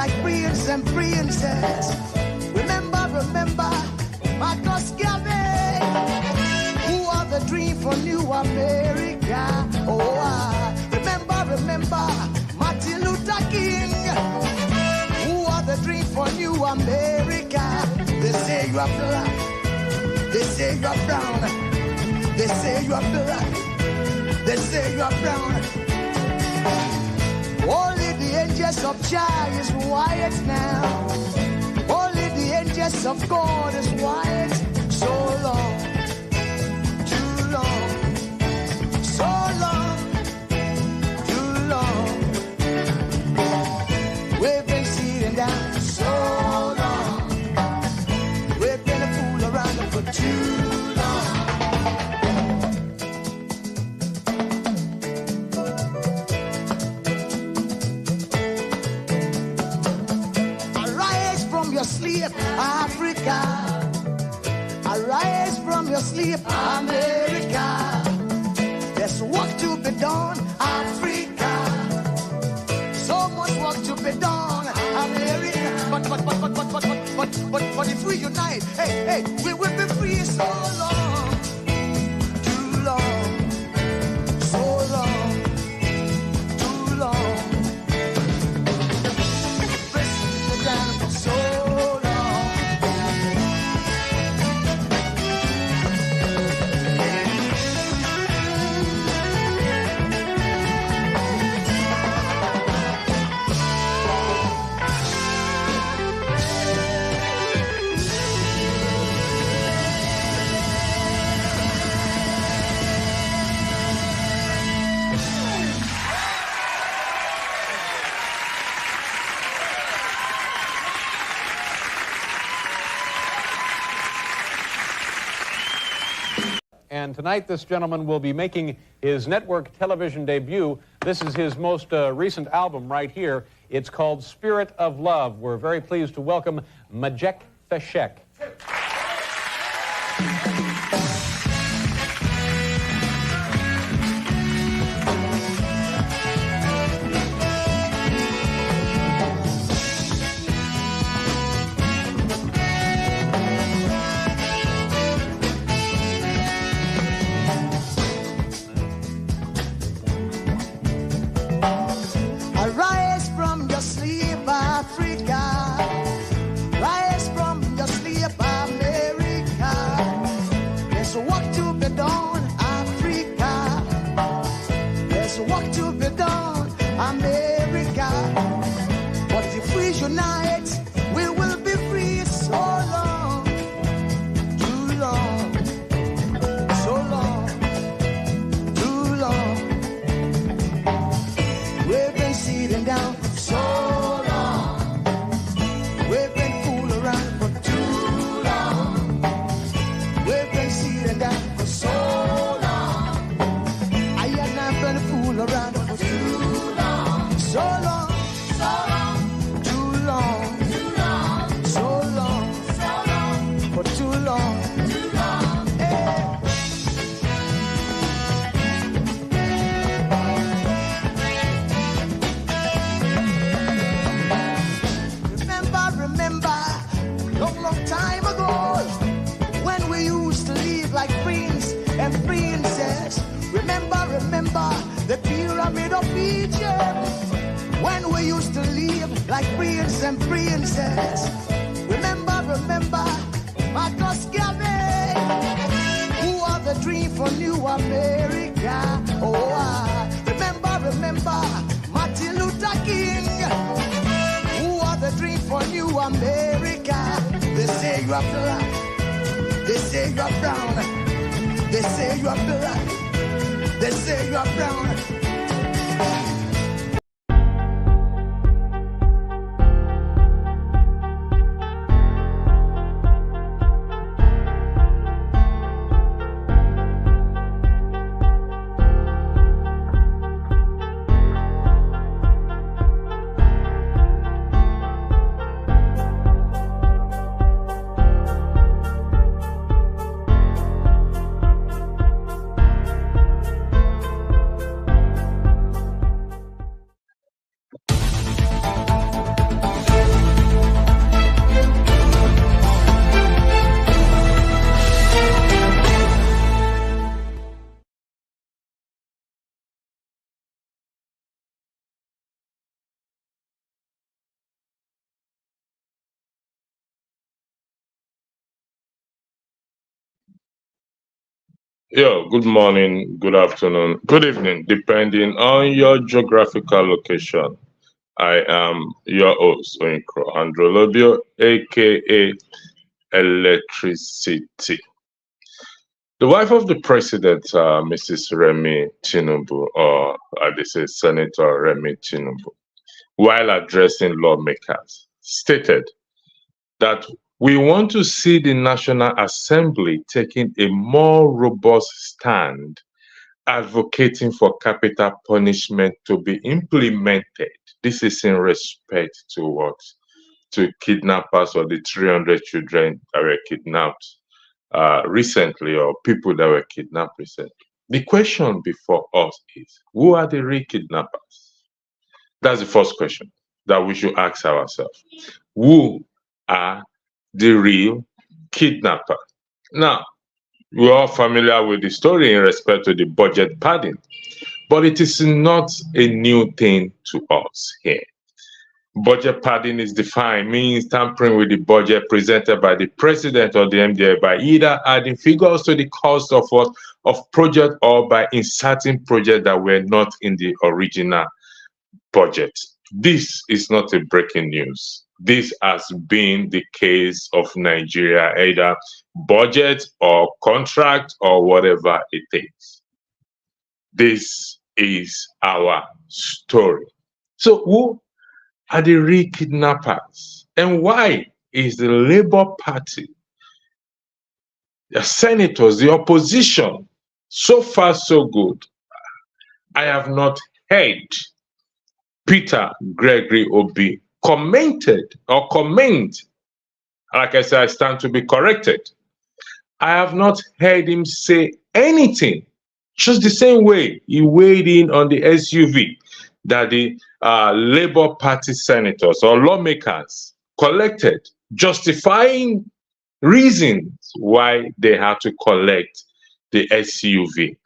like prince and princess. Remember, remember, Marcus Garvey, who are the dream for new America. Oh, remember, remember, Martin Luther King, who are the dream for new America. They say you are black, they say you are brown, they say you are black, they say you are brown. Only the angels of Jah is white now. Only the angels of God is white. So long, too long, so long, too long. We've been sitting down so long. We've been a fool around for too long. Arise from your sleep, Africa. Arise from your sleep, America. There's work to be done, Africa. So much work to be done, America. But if we unite, hey, we will be free so long, too long, so long, too long. Pressing the ground for so long. And tonight, this gentleman will be making his network television debut. This is his most recent album right here. It's called Spirit of Love. We're very pleased to welcome Majek Feshek. Arise from your sleep, Africa. Rise from your sleep, America. There's work to be done, Africa. There's work to be done, America. But if we unite, we will be free so long, too long, so long, too long. We've been sitting down for so long. We've been fooling around for too long. We've been sitting down for so long. I have not been fooling around for too long. So long, so long, too long, too long, so long, for too long, too long. Hey. Remember, long time ago, when we used to live like prince and princess. Remember, the pyramid of Egypt, when we used to live like prince and princess. Remember, Marcus Garvey, who are the dream for new America. Oh, remember, Martin Luther King, the dream for new America. They say you are black, they say you are brown, they say you are black, they say you are brown. Yo, good morning, good afternoon, good evening, depending on your geographical location. I am your host, Oinkro Androlobio, aka Electricity. The wife of the president, Mrs. Remi Tinubu, or they say Senator Remi Tinubu, while addressing lawmakers, stated that we want to see the National Assembly taking a more robust stand advocating for capital punishment to be implemented. This is in respect to what? To kidnappers or the 300 children that were kidnapped recently, or people that were kidnapped recently. The question before us is, who are the real kidnappers? That's the first question that we should ask ourselves. Who are the real kidnappers? Now, we're all familiar with the story in respect to the budget padding, but it is not a new thing to us here. Budget padding is defined, means tampering with the budget presented by the president or the MDA by either adding figures to the cost of what of project or by inserting projects that were not in the original budget. This is not a breaking news. This has been the case of Nigeria, either budget or contract or whatever it is. This is our story. So, who are the real kidnappers? And why is the Labour Party, the senators, the opposition, so far so good? I have not heard Peter Gregory Obi commented or comment. Like I said, I stand to be corrected. I have not heard him say anything. Just the same way he weighed in on the SUV that the Labour Party senators or lawmakers collected, justifying reasons why they had to collect the SUV.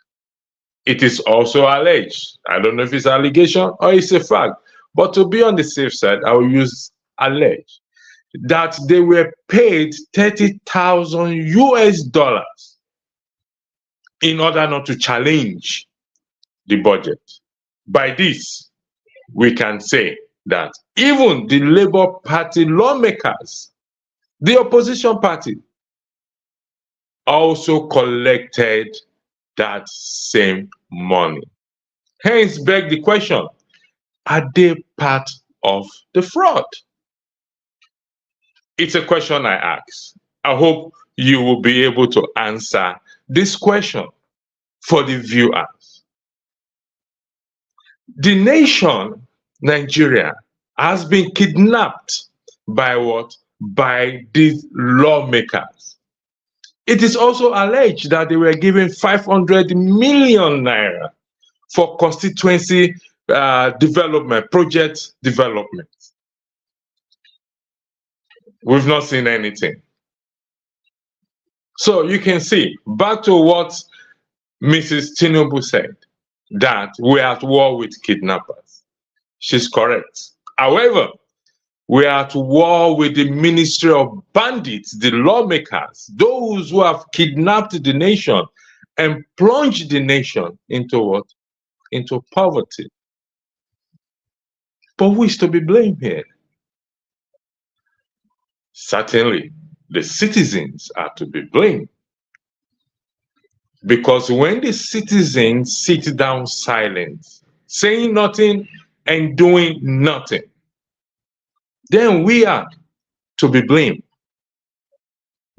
It is also alleged. I don't know if it's allegation or it's a fact, but to be on the safe side, I will use alleged that they were paid 30,000 US dollars in order not to challenge the budget. By this, we can say that even the Labour Party lawmakers, the opposition party, also collected that same money. Hence, beg the question, are they part of the fraud? It's a question I ask. I hope you will be able to answer this question for the viewers. The nation, Nigeria, has been kidnapped by what? By these lawmakers. It is also alleged that they were given 500 million naira for constituency development, project development. We've not seen anything. So you can see, back to what Mrs. Tinubu said, that we're at war with kidnappers. She's correct. However, we are at war with the ministry of bandits, the lawmakers, those who have kidnapped the nation and plunged the nation into what? Into poverty. But who is to be blamed here? Certainly, the citizens are to be blamed. Because when the citizens sit down silent, saying nothing and doing nothing, then we are to be blamed.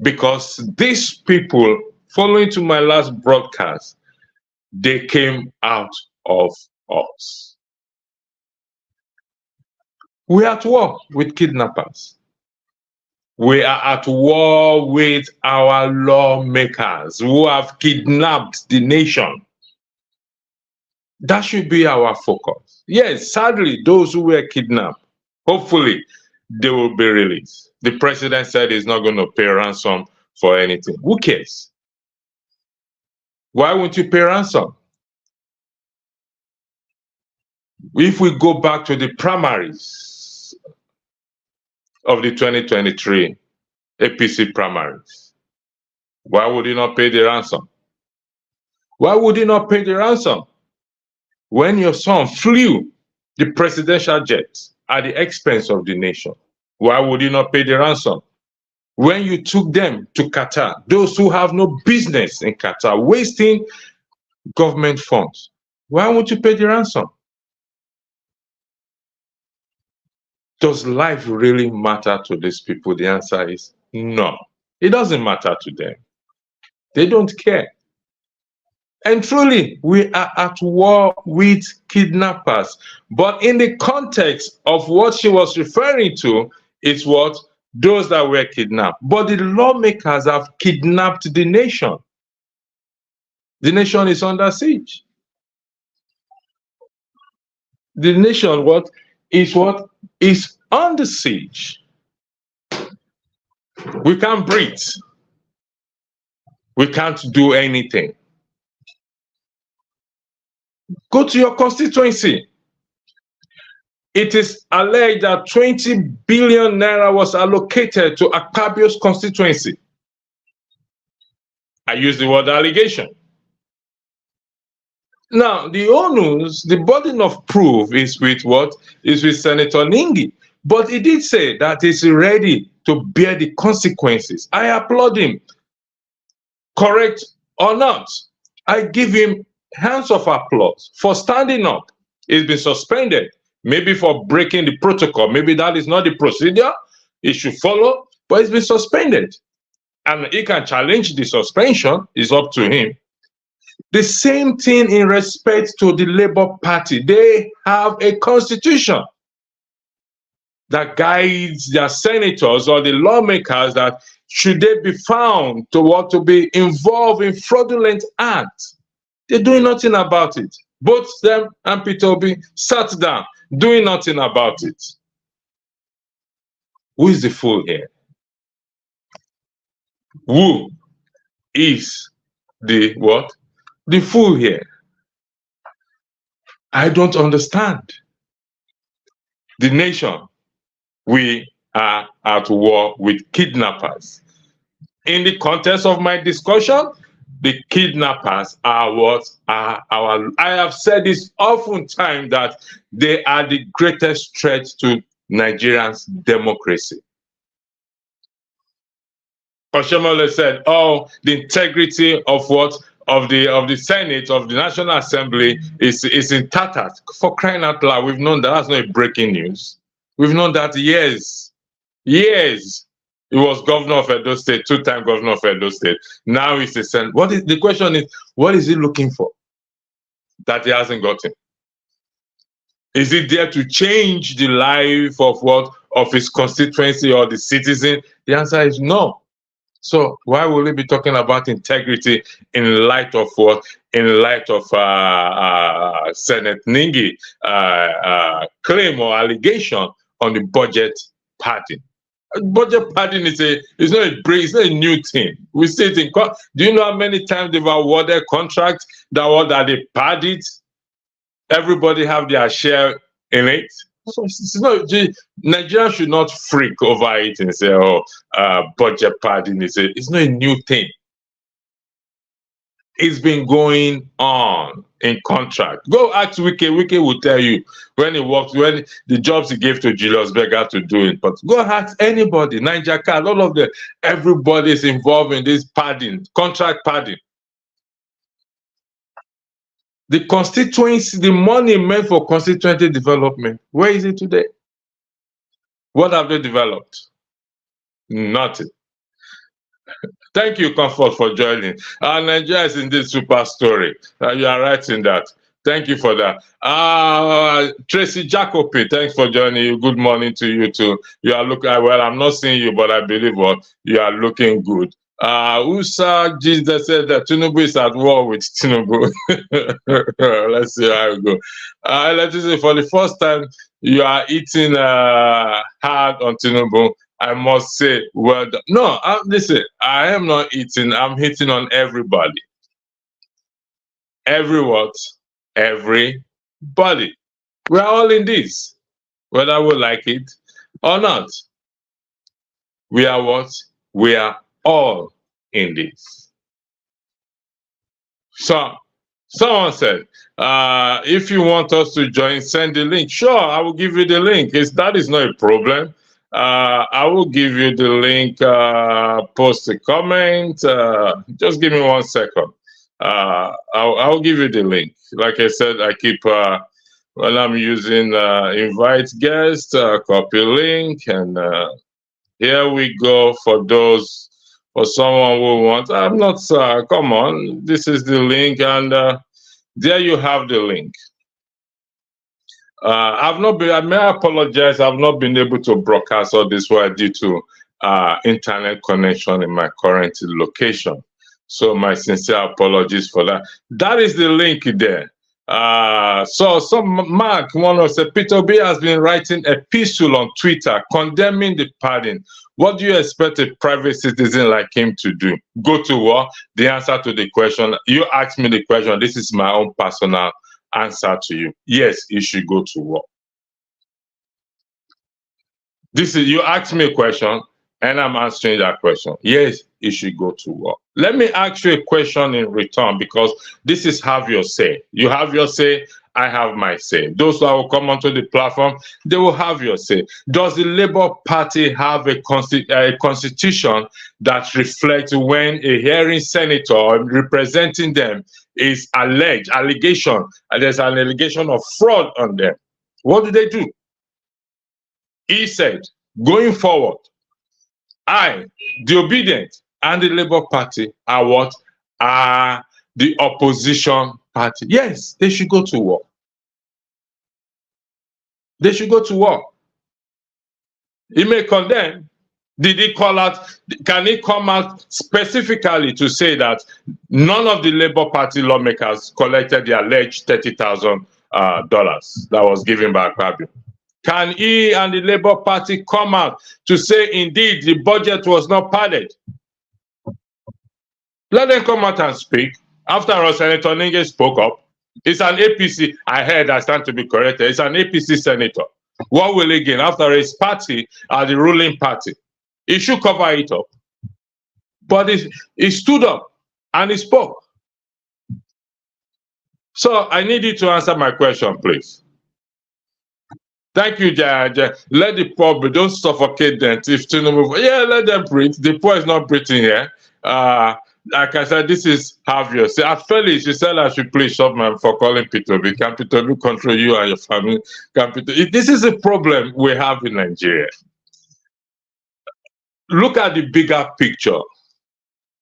Because these people, following to my last broadcast, they came out of us. We are at war with kidnappers. We are at war with our lawmakers who have kidnapped the nation. That should be our focus. Yes, sadly, those who were kidnapped, hopefully, they will be released. The president said he's not going to pay ransom for anything. Who cares? Why won't you pay ransom? If we go back to the primaries of the 2023 APC primaries, why would you not pay the ransom? Why would he not pay the ransom? When your son flew the presidential jet at the expense of the nation, why would you not pay the ransom? When you took them to Qatar, those who have no business in Qatar, wasting government funds, why won't you pay the ransom? Does life really matter to these people? The answer is no. It doesn't matter to them. They don't care. And truly, we are at war with kidnappers. But in the context of what she was referring to, it's what? Those that were kidnapped. But the lawmakers have kidnapped the nation. The nation is under siege. The nation what? Is under siege. We can't breathe. We can't do anything. Go to your constituency. It is alleged that 20 billion naira was allocated to Akpabio's constituency. I use the word allegation. Now, the onus, the burden of proof is with what? Is with Senator Ningi. But he did say that he's ready to bear the consequences. I applaud him. Correct or not, I give him hands of applause for standing up. He's been suspended, maybe for breaking the protocol. Maybe that is not the procedure he should follow, but he's been suspended. And he can challenge the suspension, it's up to him. The same thing in respect to the Labour Party. They have a constitution that guides their senators or the lawmakers that should they be found to want to be involved in fraudulent acts, they're doing nothing about it. Both them and Peter Obi sat down, doing nothing about it. Who is the fool here? Who is the what? The fool here. I don't understand. The nation, we are at war with kidnappers. In the context of my discussion, the kidnappers are what are our. I have said this oftentimes that they are the greatest threat to Nigerians' democracy. Oshomole said, "Oh, the integrity of what of the Senate of the National Assembly is in tatters." For crying out loud, we've known that. That's not breaking news. We've known that years. He was governor of Edo State, two-time governor of Edo State. Now he's a Senate. What is the question? Is what is he looking for that he hasn't gotten? Is he there to change the life of what of his constituency or the citizen? The answer is no. So why will we be talking about integrity in light of what? In light of Senate Ningi claim or allegation on the budget padding? Budget padding is not a new thing. We see it in court. Do you know how many times they've awarded contracts that they padded? Everybody have their share in it. So it's not, Nigeria should not freak over it and say, "Oh, budget padding it's not a new thing." It's been going on in contract. Go ask Wike. Wike will tell you when the jobs he gave to Julius Berger to do it. But go ask anybody, Niger Card, all of them. Everybody is involved in this padding, contract padding. The constituency, the money meant for constituency development, where is it today? What have they developed? Nothing. Thank you, Comfort, for joining. Nigeria is indeed super story. You are right in that. Thank you for that. Tracy Jacopi, thanks for joining. Good morning to you too. You are looking well. I'm not seeing you, but I believe what you are looking good. Usa Jesus said that Tinubu is at war with Tinubu. Let's see how it goes. Let's say for the first time you are eating hard on Tinubu. I must say, well done. No, listen, I am not eating. I'm hitting on everybody. Everybody. We're all in this, whether we like it or not. We are what? We are all in this. So Someone said, if you want us to join, send the link. Sure, I will give you the link. That is not a problem. I will give you the link, post a comment. Just give me 1 second. I'll give you the link. Like I said, I keep, when I'm using invite guest, copy link, and here we go for those, for someone who wants. I'm not, come on, this is the link, and there you have the link. I've not been, I may apologize, I've not been able to broadcast all this while due to internet connection in my current location. So my sincere apologies for that. That is the link there. So some Mark, one of the Peter B has been writing a epistle on Twitter condemning the pardon. What do you expect a private citizen like him to do? Go to war? The answer to the question, you asked me the question, this is my own personal answer to you. Yes, he should go to war. This is, you asked me a question and I'm answering that question. Yes, he should go to war. Let me ask you a question in return, because this is have your say. You have your say, I have my say. Those who will come onto the platform, they will have your say. Does the Labour Party have a constitution that reflects when a hearing senator representing them is allegation, and there's an allegation of fraud on them? What do? He said, going forward, I, the obedient, and the Labour Party are what? Are the opposition party. Yes, they should go to war. They should go to war. He may condemn. Did he call out? Can he come out specifically to say that none of the Labour Party lawmakers collected the alleged $30,000 that was given by Akpabio? Can he and the Labour Party come out to say, indeed, the budget was not padded? Let them come out and speak. After all, Senator Ninge spoke up. It's an APC. I heard, I stand to be corrected. It's an APC senator. What will he gain? After his party are the ruling party. He should cover it up. But he stood up and he spoke. So I need you to answer my question, please. Thank you, Judge. Let the poor, don't suffocate them. If Tinubu, yeah, let them breathe. The poor is not breathing here. Like I said, this is have your say. At Felix, you said I should please stop man for calling Peter B. Can Peter B control you and your family? Can Peter? This is a problem we have in Nigeria. Look at the bigger picture.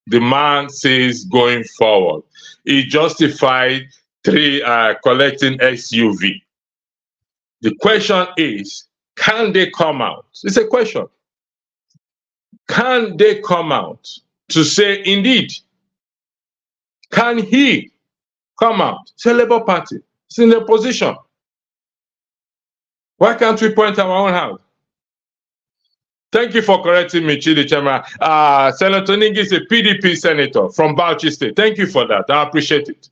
The man says going forward, he justified collecting SUV. The question is, can they come out? It's a question. Can they come out to say, indeed, can he come out? It's a Labour Party. It's in the position. Why can't we point our own hand? Thank you for correcting me, Chidi Chema. Senator Ningi is a PDP senator from Bauchi State. Thank you for that. I appreciate it.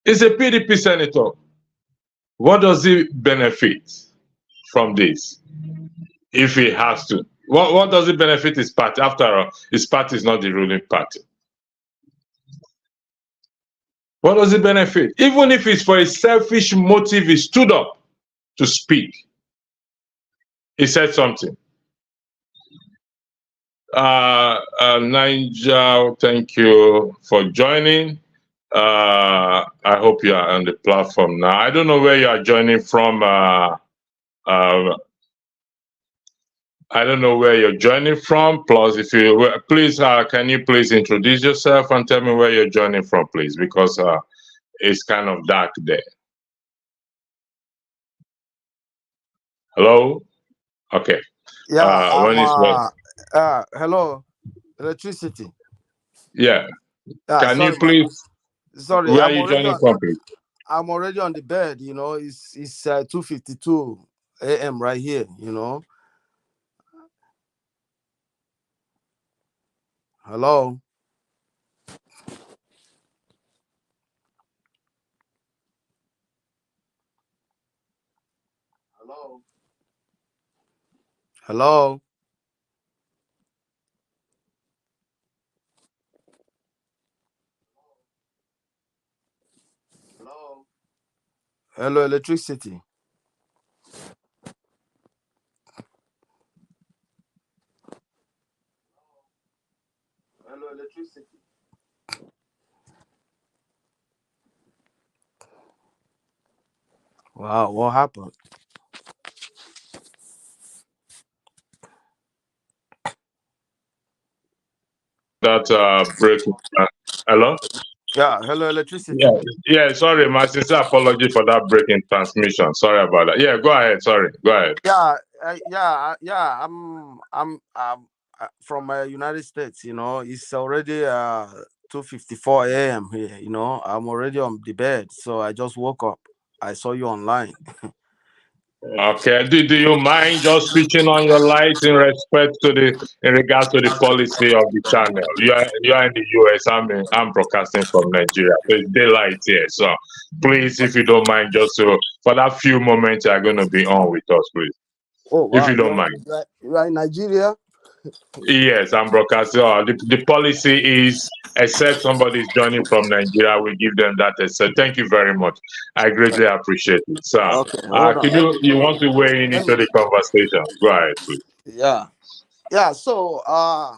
He's a PDP senator. What does he benefit from this if he has to? What does it benefit his party? After all, his party is not the ruling party. What does it benefit? Even if it's for a selfish motive, he stood up to speak. He said something. Nigel, thank you for joining. I hope you are on the platform now. I don't know where you are joining from. I don't know where you're joining from. Plus, if you please, can you please introduce yourself and tell me where you're joining from, please, because it's kind of dark there. Hello. Okay. Yeah. Hello. Electricity. Yeah. Can you please? Sorry. Where are you joining from, please? I'm already on the bed. You know, it's 2:52 a.m. right here. You know. Hello. Hello. Hello. Hello, electricity. Hello, electricity. Wow, what happened? That breaking. Hello? Yeah, hello, Yeah, electricity. yeah. Sorry, my sincere apology for that breaking transmission. Sorry about that. Yeah, go ahead. Sorry, go ahead. Yeah, yeah. I'm from United States. You know, it's already 2:54 a.m. here. You know, I'm already on the bed, so I just woke up. I saw you online. Okay. Do you mind just switching on your lights in regards to the policy of the channel? You are in the US. I'm broadcasting from Nigeria, so it's daylight here. So please, if you don't mind, just for that few moments, you're going to be on with us, please, Oh if wow, you don't mind. you are in Nigeria. Yes, I'm broadcasting. The policy is, except somebody is joining from Nigeria, we give them that. So thank you very much. I greatly appreciate it. So, Okay, hold on. can you want to weigh in Let into me. the conversation? Go ahead, please. Yeah, yeah. So I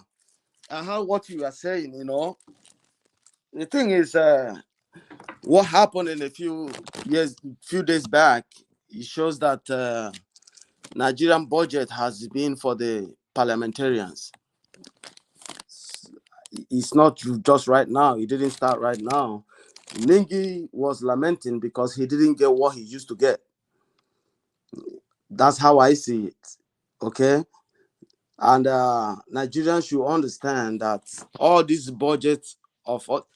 heard what you are saying. You know, the thing is, what happened in a few days back, it shows that Nigerian budget has been for the parliamentarians. It's not just right now. It didn't start right now. Ningi was lamenting because he didn't get what he used to get. That's how I see it. Okay. And Nigerians should understand that all these budgets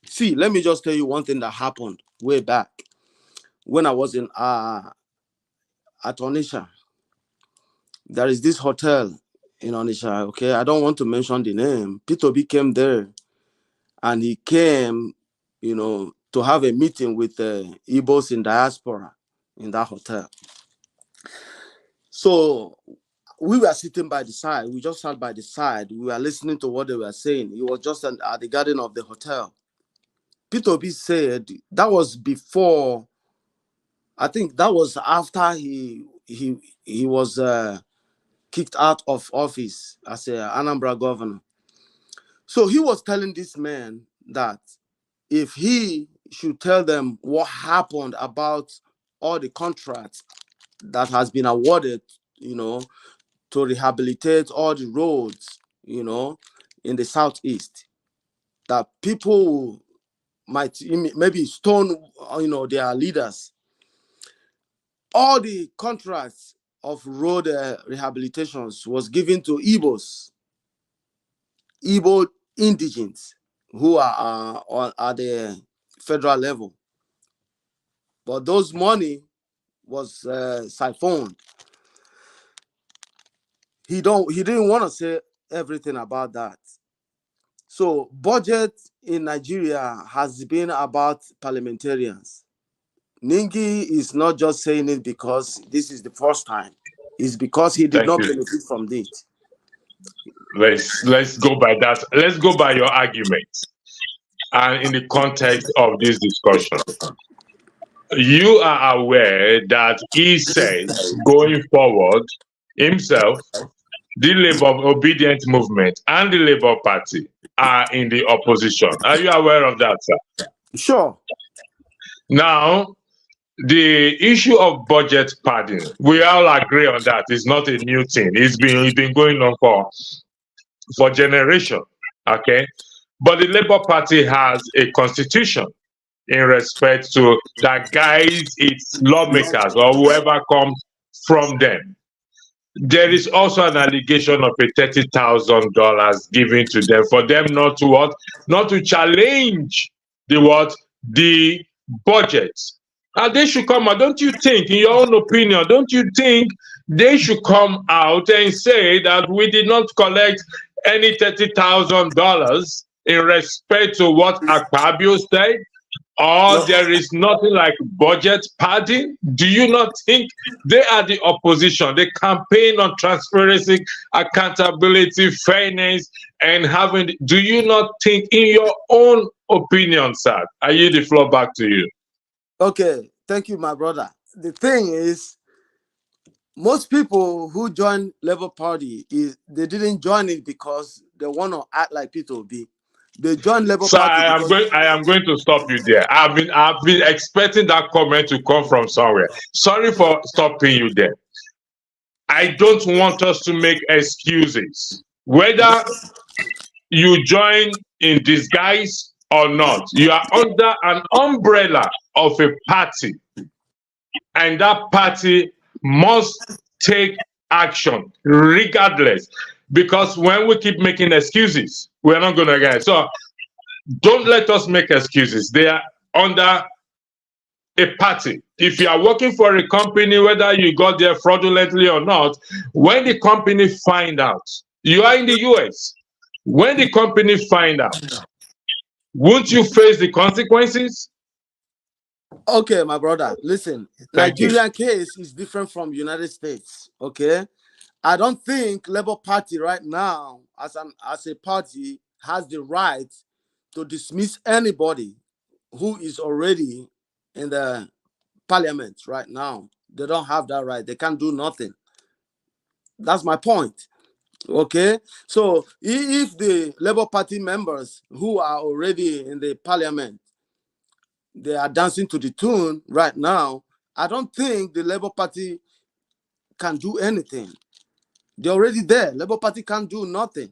see, let me just tell you one thing that happened way back when I was in at Onisha. There is this hotel in Onisha. Okay, I don't want to mention the name. P2B came there, and he came, you know, to have a meeting with the Igbos in diaspora in that hotel. So we were sitting by the side. We just sat by the side. We were listening to what they were saying. It was just at the garden of the hotel. P2B said that was before. I think that was after he was kicked out of office as a Anambra governor. So he was telling this man that if he should tell them what happened about all the contracts that has been awarded, you know, to rehabilitate all the roads, you know, in the southeast, that people might maybe stone, you know, their leaders. All the contracts of road rehabilitations was given to Igbo indigenes who are at the federal level. But those money was siphoned. He didn't want to say everything about that. So budget in Nigeria has been about parliamentarians. Ningi is not just saying it because this is the first time. It's because he did Thank not you. benefit from it. Let's go by that. Let's go by your argument, and in the context of this discussion, you are aware that he says going forward himself, the Labour Obedient Movement and the Labour Party are in the opposition. Are you aware of that, sir? Sure. Now, the issue of budget padding, we all agree on that. It's not a new thing. It's been going on for generation. Okay, but the Labour Party has a constitution in respect to that guides its lawmakers or whoever comes from them. There is also an allegation of a $30,000 given to them for them not to what? Not to challenge the what? The budget. And they should come out. Don't you think, in your own opinion, don't you think they should come out and say that we did not collect any $30,000 in respect to what Akpabio said? Or No. there is nothing like budget padding? Do you not think they are the opposition? They campaign on transparency, accountability, fairness, and having. Do you not think, in your own opinion, sir? I yield the floor back to you. Okay. Thank you, my brother. the thing is, most people who join Labour Party they didn't join it because they want to act like P2B. They joined Labour So Party because I am going to stop you there. I've been expecting that comment to come from somewhere. Sorry for stopping you there. I don't want us to make excuses. Whether you join in disguise or not, you are under an umbrella of a party, and that party must take action regardless. Because when we keep making excuses, we're not going to get it. So don't let us make excuses. They are under a party. If you are working for a company, whether you got there fraudulently or not, when the company find out, you are in the US. When the company find out, won't you face the consequences? okay, my brother, listen, Thank you. Nigerian case is different from United States. Okay, I don't think Labour Party right now, as a party, has the right to dismiss anybody who is already in the parliament right now. They don't have that right. They can't do nothing. That's my point. Okay, so if the Labour Party members who are already in the parliament, they are dancing to the tune right now, I don't think the Labour Party can do anything. They're already there. Labour Party can't do nothing.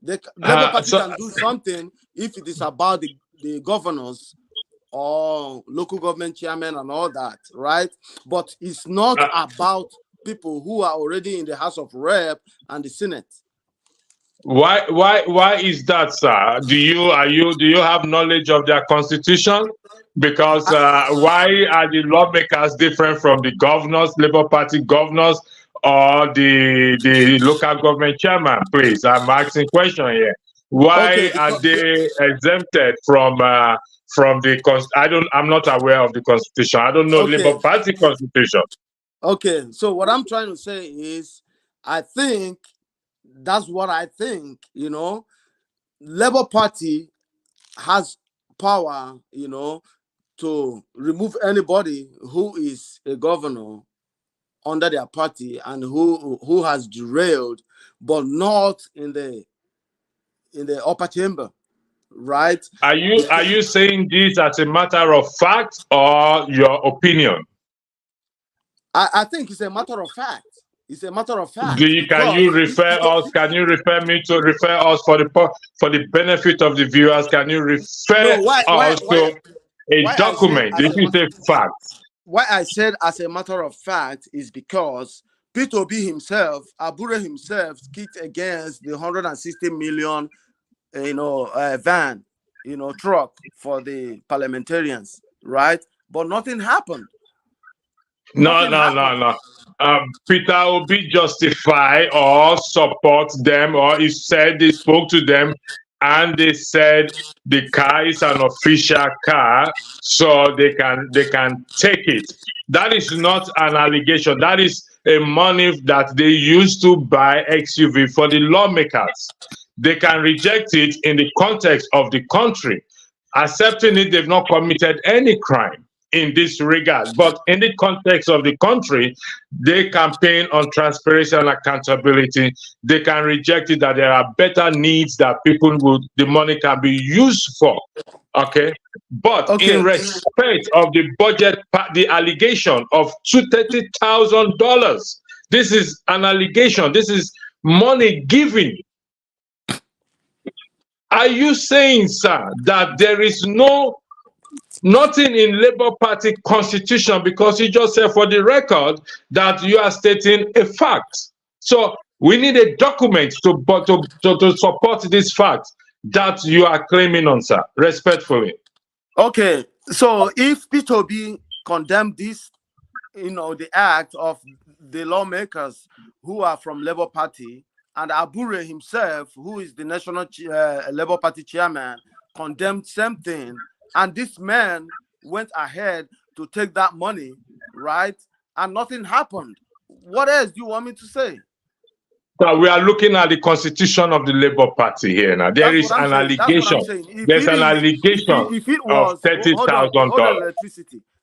Labour Party can do something if it is about the governors or local government chairman and all that, right? But it's not about people who are already in the House of Rep and the Senate. Why is that, sir? Do you have knowledge of their constitution? Because why are the lawmakers different from the governors, Labour Party governors, or the local government chairman? Please, I'm asking question here. Why are they exempted from I'm not aware of the constitution. I don't know Labour Party constitution. Okay, so what I'm trying to say is, I think that's what I think. Labour Party has power, to remove anybody who is a governor under their party and who has derailed, but not in the upper chamber, right? Are you saying this as a matter of fact or your opinion? I think it's a matter of fact. It's a matter of fact. Can you refer us? Can you refer me to refer us for the benefit of the viewers? Can you refer us to a document? This is a fact. Why I said as a matter of fact is because P2B himself, Abure himself, kicked against the 160 million, van, truck for the parliamentarians, right? But nothing happened. No. Peter Obi justify or support them, or he said he spoke to them and they said the car is an official car, so they can take it. That is not an allegation. That is a money that they used to buy XUV for the lawmakers. They can reject it in the context of the country. Accepting it, they've not committed any crime in this regard, but in the context of the country, they campaign on transparency and accountability. They can reject it that there are better needs that the money can be used for. Okay, but in respect of the budget, the allegation of $230,000, this is an allegation. This is money given. Are you saying, sir, that there is nothing in Labour Party constitution, because you just said for the record that you are stating a fact? So we need a document to support this fact that you are claiming on, sir, respectfully. Okay, so if P2B condemned this, the act of the lawmakers who are from Labour Party, and Abure himself, who is the National Labour Party chairman, condemned something, and this man went ahead to take that money, right? And nothing happened. What else do you want me to say? So we are looking at the constitution of the Labour Party here now. There is an allegation. There's an allegation if it of was, hold on, $30,000.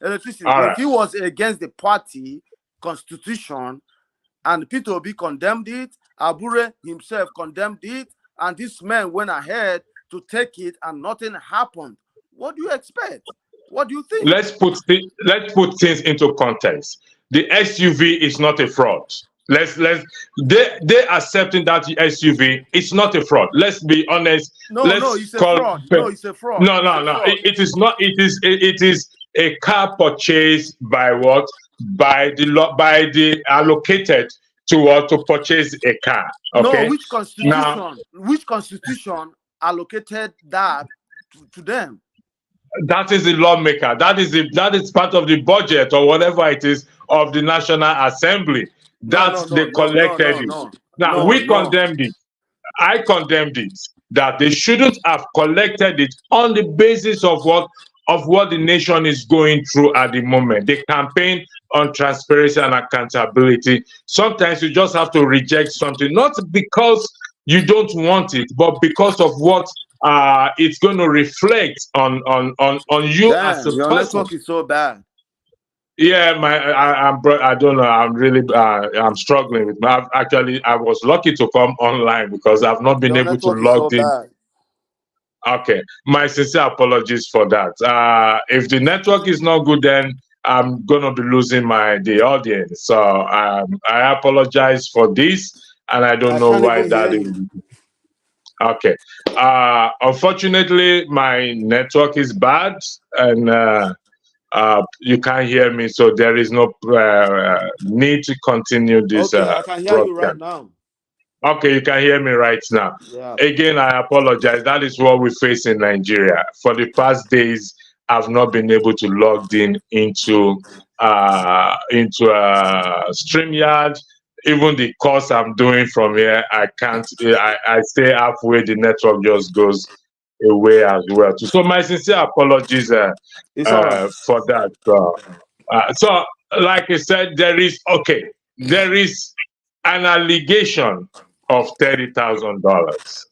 electricity. All right. If it was against the party constitution, and Peter Obi condemned it, Abure himself condemned it, and this man went ahead to take it, and nothing happened. What do you expect? What do you think? Let's put things into context. The SUV is not a fraud. They accepting that the SUV is not a fraud. Let's be honest. No, it's a fraud. No, it's a fraud. No. It is not. It is a car purchased by what? By the allocated to purchase a car. Okay. No, which constitution? Now, which constitution allocated that to them? That is the lawmaker. That is part of the budget or whatever it is of the National Assembly. They collected it. Now we condemned it. I condemned it that they shouldn't have collected it on the basis of what the nation is going through at the moment. The campaign on transparency and accountability. Sometimes you just have to reject something, not because you don't want it, but because of what it's going to reflect on you. Damn, as a your person. Network is so bad. Yeah, I don't know. I'm really I'm struggling with. I was lucky to come online because I've not been able to log in. Bad. Okay, my sincere apologies for that. If the network is not good, then I'm gonna be losing the audience. So I apologize for this, and I don't know why that is. Okay. Unfortunately, my network is bad, and you can't hear me, so there is no need to continue this. Okay, I can hear you right now. Okay, you can hear me right now. Yeah. Again, I apologize. That is what we face in Nigeria. For the past days, I've not been able to log into StreamYard. Even the course I'm doing from here, I can't. I stay halfway. The network just goes away as well. So my sincere apologies for that. So, like I said, there is an allegation of $30,000.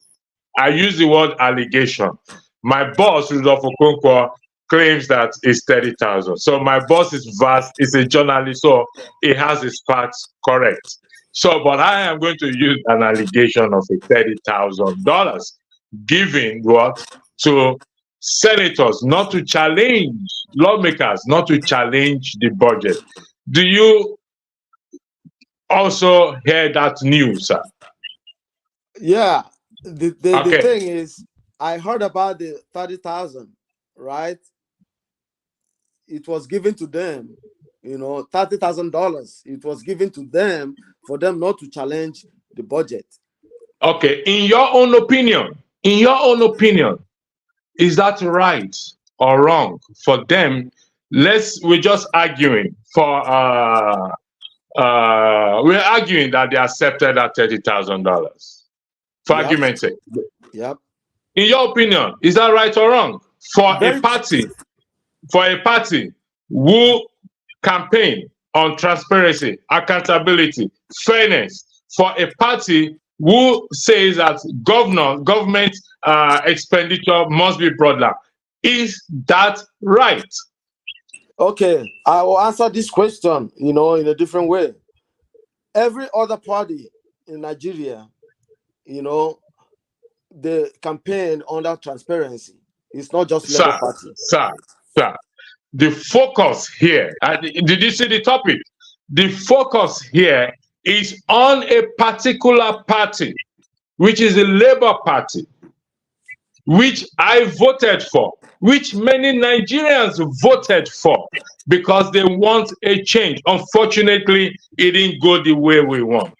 I use the word allegation. My boss, Rudolph Okonkwo, claims that it's 30,000. So my boss is vast, is a journalist, so he has his facts correct. So, but I am going to use an allegation of $30,000 given to senators, not to challenge lawmakers, not to challenge the budget. Do you also hear that news, sir? Yeah. The thing is, I heard about the 30,000, right? It was given to them, $30,000. It was given to them for them not to challenge the budget. Okay, in your own opinion, is that right or wrong for them? We're just arguing we're arguing that they accepted that $30,000 for argument's sake. Yep. In your opinion, is that right or wrong for a party who campaign on transparency, accountability, fairness, for a party who says that government expenditure must be brought down? Is that right? Okay, I will answer this question, in a different way. Every other party in Nigeria, the campaign under transparency. It's not just Labour Party. Sir, the focus here, did you see the topic? The focus here is on a particular party, which is the Labour Party, which I voted for, which many Nigerians voted for, because they want a change. Unfortunately, it didn't go the way we want.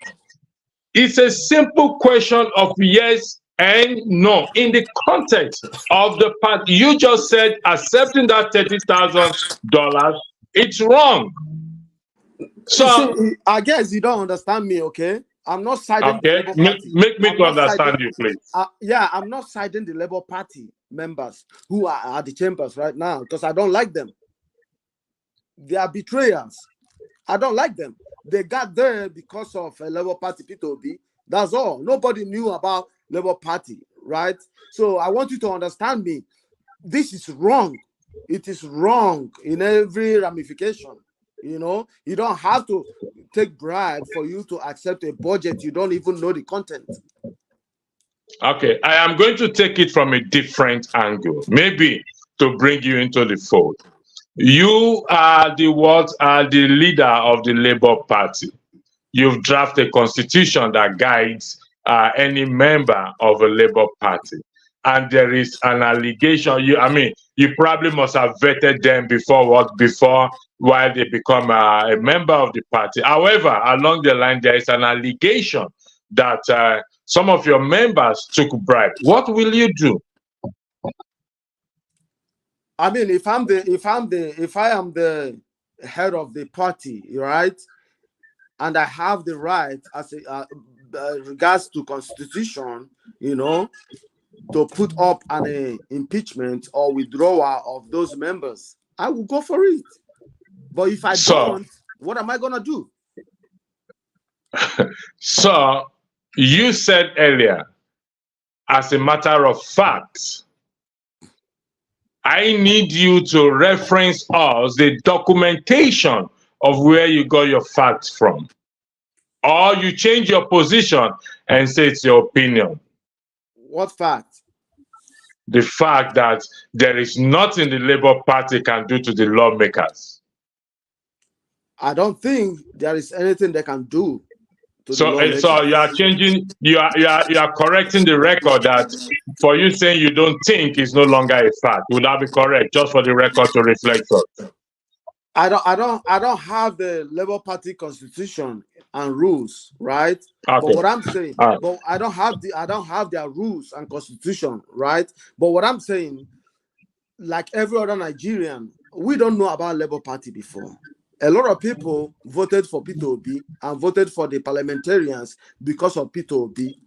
It's a simple question of yes and no. In the context of the part, you just said accepting that $30,000, it's wrong. So I guess you don't understand me, okay? I'm not siding the Labour Party. Make me to understand you, please. I'm not siding the Labour Party members who are at the chambers right now because I don't like them. They are betrayers. I don't like them. They got there because of a Labour Party P2B. That's all. Nobody knew about Labour Party, right? So I want you to understand me. This is wrong. It is wrong in every ramification. You know, you don't have to take bribe for you to accept a budget you don't even know the content. Okay, I am going to take it from a different angle, maybe to bring you into the fold. You are the leader of the Labour Party. You've drafted a constitution that guides any member of a Labour Party. And there is an allegation. You probably must have vetted them before while they become a member of the party. However, along the line, there is an allegation that some of your members took bribe. What will you do? I mean, if I am the head of the party, right, and I have the right as regards to constitution, you know, to put up an impeachment or withdrawal of those members, I will go for it. But if I don't, what am I gonna do? So you said earlier, as a matter of fact, I need you to reference us the documentation of where you got your facts from. Or you change your position and say it's your opinion. What fact? The fact that there is nothing the Labour Party can do to the lawmakers. I don't think there is anything they can do. So you are changing, you are correcting the record that for you saying you don't think is no longer a fact. Would that be correct? Just for the record to reflect on. I don't have the Labour Party constitution and rules, right? Okay. But what I'm saying, but I don't have their rules and constitution, right? But what I'm saying, like every other Nigerian, we don't know about Labour Party before. A lot of people voted for Peter Obi and voted for the parliamentarians because of Peter Obi,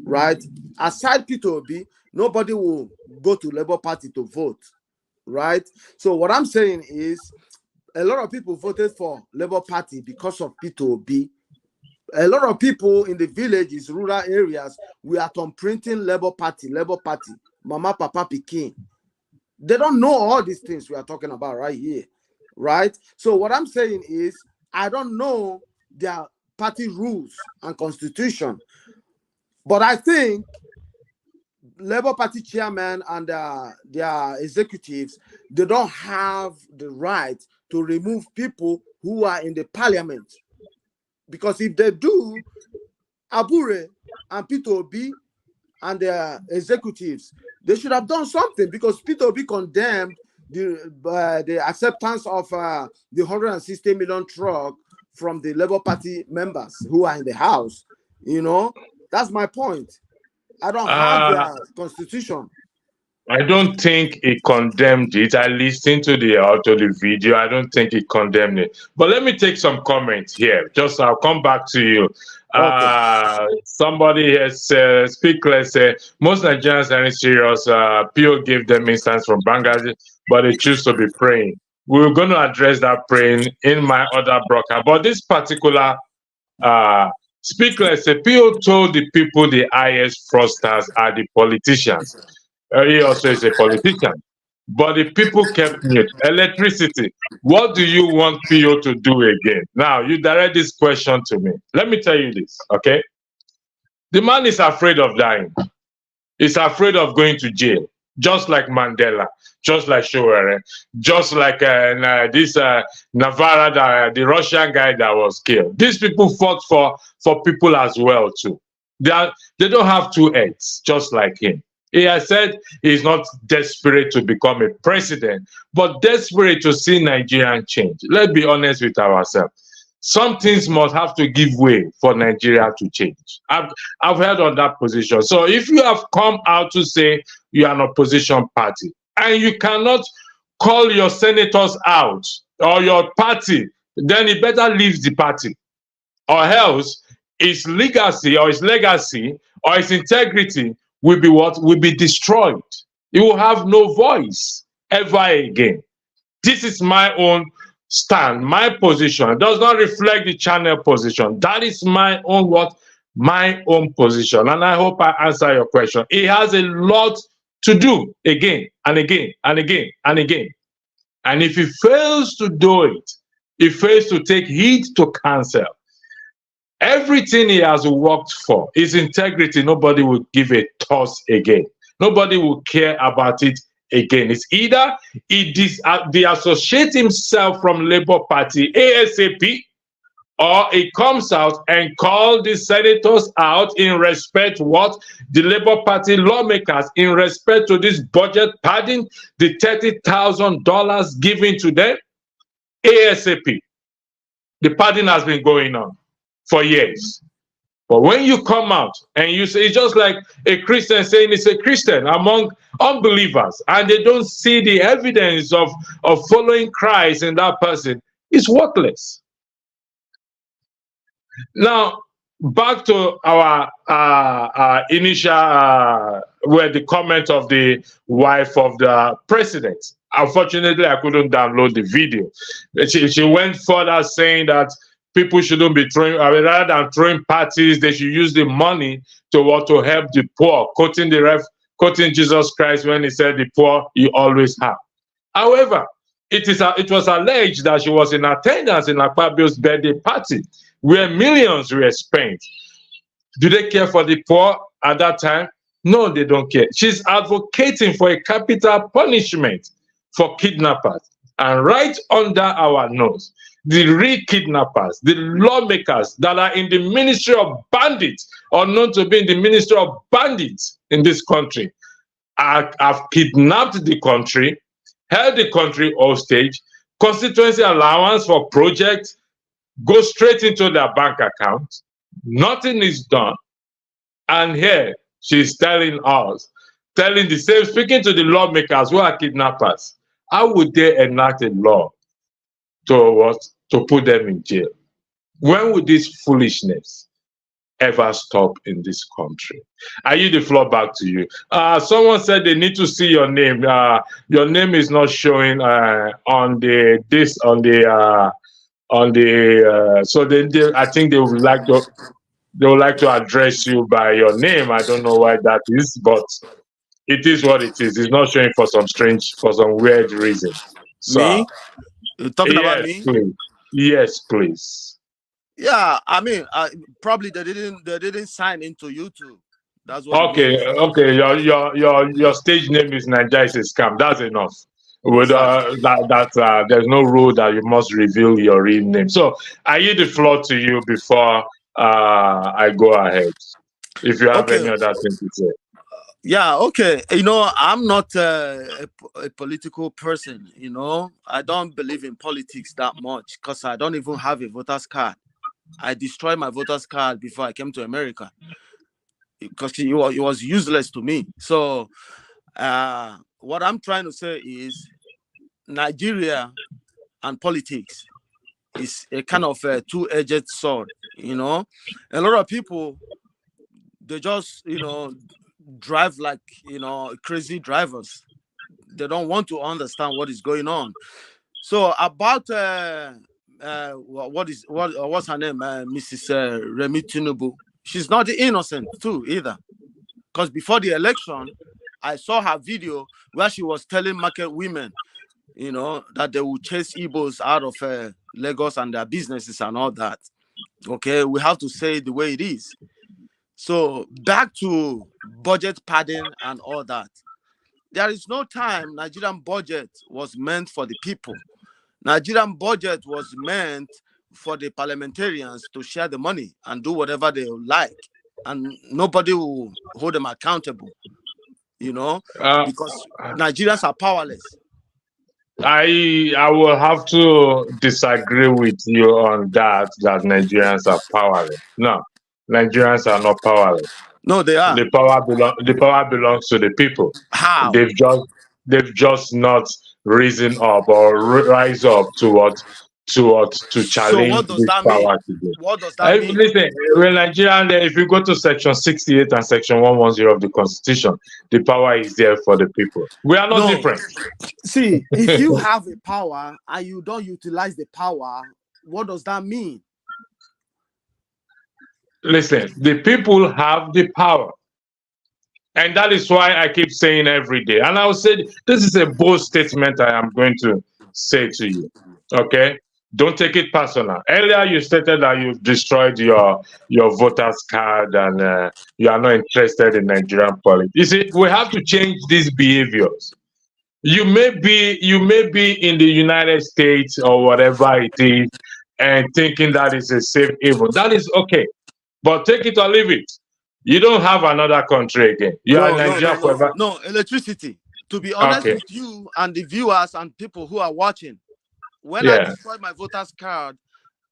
right? Aside Peter Obi, nobody will go to Labour Party to vote, right? So what I'm saying is, a lot of people voted for Labour Party because of Peter Obi. A lot of people in the villages, rural areas, we are printing Labour Party, Mama, Papa, Pikin. They don't know all these things we are talking about right here, right? So what I'm saying is, I don't know their party rules and constitution, but I think Labour Party chairman and their executives, they don't have the right to remove people who are in the parliament. Because if they do, Abure and Peter Obi and their executives, they should have done something, because Peter Obi condemned the acceptance of the 160 million truck from the Labour Party members who are in the House. You know, that's my point. I don't have their constitution. I don't think he condemned it. I listened to the video. I don't think he condemned it. But let me take some comments here. I'll come back to you. Okay. Somebody has speak less. Most Nigerians are serious. PO gave them instance from Bangladesh, but they choose to be praying. We're going to address that praying in my other broadcast. But this particular speaker, PO told the people the highest fraudsters are the politicians. He also is a politician. But the people kept mute. Electricity. What do you want PO to do again? Now, you direct this question to me. Let me tell you this, okay? The man is afraid of dying. He's afraid of going to jail, just like Mandela, just like Showere, just like this Navarra, the Russian guy that was killed. These people fought for people as well, too. They don't have two heads, just like him. He has said he's not desperate to become a president, but desperate to see Nigerian change. Let's be honest with ourselves. Some things must have to give way for Nigeria to change. I've held on that position. So if you have come out to say you are an opposition party and you cannot call your senators out or your party, then you better leave the party, or else his legacy or his integrity will be what? Will be destroyed. He will have no voice ever again. This is my own stand, my position. It does not reflect the channel position. That is my own my own position, and I hope I answer your question. He has a lot to do again and again and again and again. And if he fails to do it, he fails to take heed to counsel, everything he has worked for, his integrity, nobody will give a toss again. Nobody will care about it again. It's either he disassociates himself from Labour Party ASAP, or he comes out and calls the senators out in respect what the Labour Party lawmakers in respect to this budget padding, the $30,000 given to them ASAP. The padding has been going on for years. But when you come out and you say, it's just like a Christian saying it's a Christian among unbelievers, and they don't see the evidence of following Christ in that person, it's worthless. Now, back to our initial, where the comment of the wife of the president. Unfortunately, I couldn't download the video. She went further saying that people shouldn't be throwing, rather than throwing parties, they should use the money to help the poor, quoting Jesus Christ when he said, the poor you always have. However, it was alleged that she was in attendance in Akpabio's birthday party, where millions were spent. Do they care for the poor at that time? No, they don't care. She's advocating for a capital punishment for kidnappers. And right under our nose, the real kidnappers, the lawmakers that are in the ministry of bandits, or known to be in the ministry of bandits in this country, have kidnapped the country, held the country hostage, constituency allowance for projects go straight into their bank account. Nothing is done. And here she's telling the same, speaking to the lawmakers who are kidnappers, how would they enact a law to put them in jail? When would this foolishness ever stop in this country? I yield the floor back to you. Someone said they need to see your name. Your name is not showing so I think they would like to address you by your name. I don't know why that is, but it is what it is. It's not showing for some weird reason. So, me? You're talking about me? Please. Yes, please. Yeah, I mean, probably they didn't sign into YouTube. That's what. Okay. Your stage name is Nigeria is a Scam. That's enough. With there's no rule that you must reveal your real name. So I yield the floor to you before I go ahead. If you have any other thing to say. Yeah, okay. I'm not a political person. I don't believe in politics that much because I don't even have a voter's card. I destroyed my voter's card before I came to America because it was useless to me. So what I'm trying to say is Nigeria and politics is a kind of a two-edged sword. A lot of people, they just drive like crazy drivers. They don't want to understand what is going on. So about what's her name, Mrs. Remi Tinubu, she's not innocent too either, because before the election I saw her video where she was telling market women that they will chase Igbos out of Lagos and their businesses and all that. Okay, we have to say it the way it is. So back to budget padding and all that. There is no time Nigerian budget was meant for the people. Nigerian budget was meant for the parliamentarians to share the money and do whatever they like. And nobody will hold them accountable, because Nigerians are powerless. I will have to disagree with you on that Nigerians are powerless. No, Nigerians are not powerless. No, they are. The power belongs to the people. How? They've just not risen up or rise up to challenge this power today. What does that mean? Listen, when Nigerian, if you go to section 68 and section 110 of the Constitution, the power is there for the people. We are not different. See, if you have a power and you don't utilize the power, what does that mean? Listen, the people have the power. And that is why I keep saying every day. And I'll say this is a bold statement I am going to say to you. Okay? Don't take it personal. Earlier, you stated that you've destroyed your voters card and you are not interested in Nigerian politics. You see, we have to change these behaviors. You may be in the United States or whatever it is, and thinking that is a safe haven. That is okay, but take it or leave it. You don't have another country again. You are No, no, Nigeria no, no, forever. no. Electricity. To be honest Okay. with you and the viewers and people who are watching, when I Yeah. destroyed my voters card,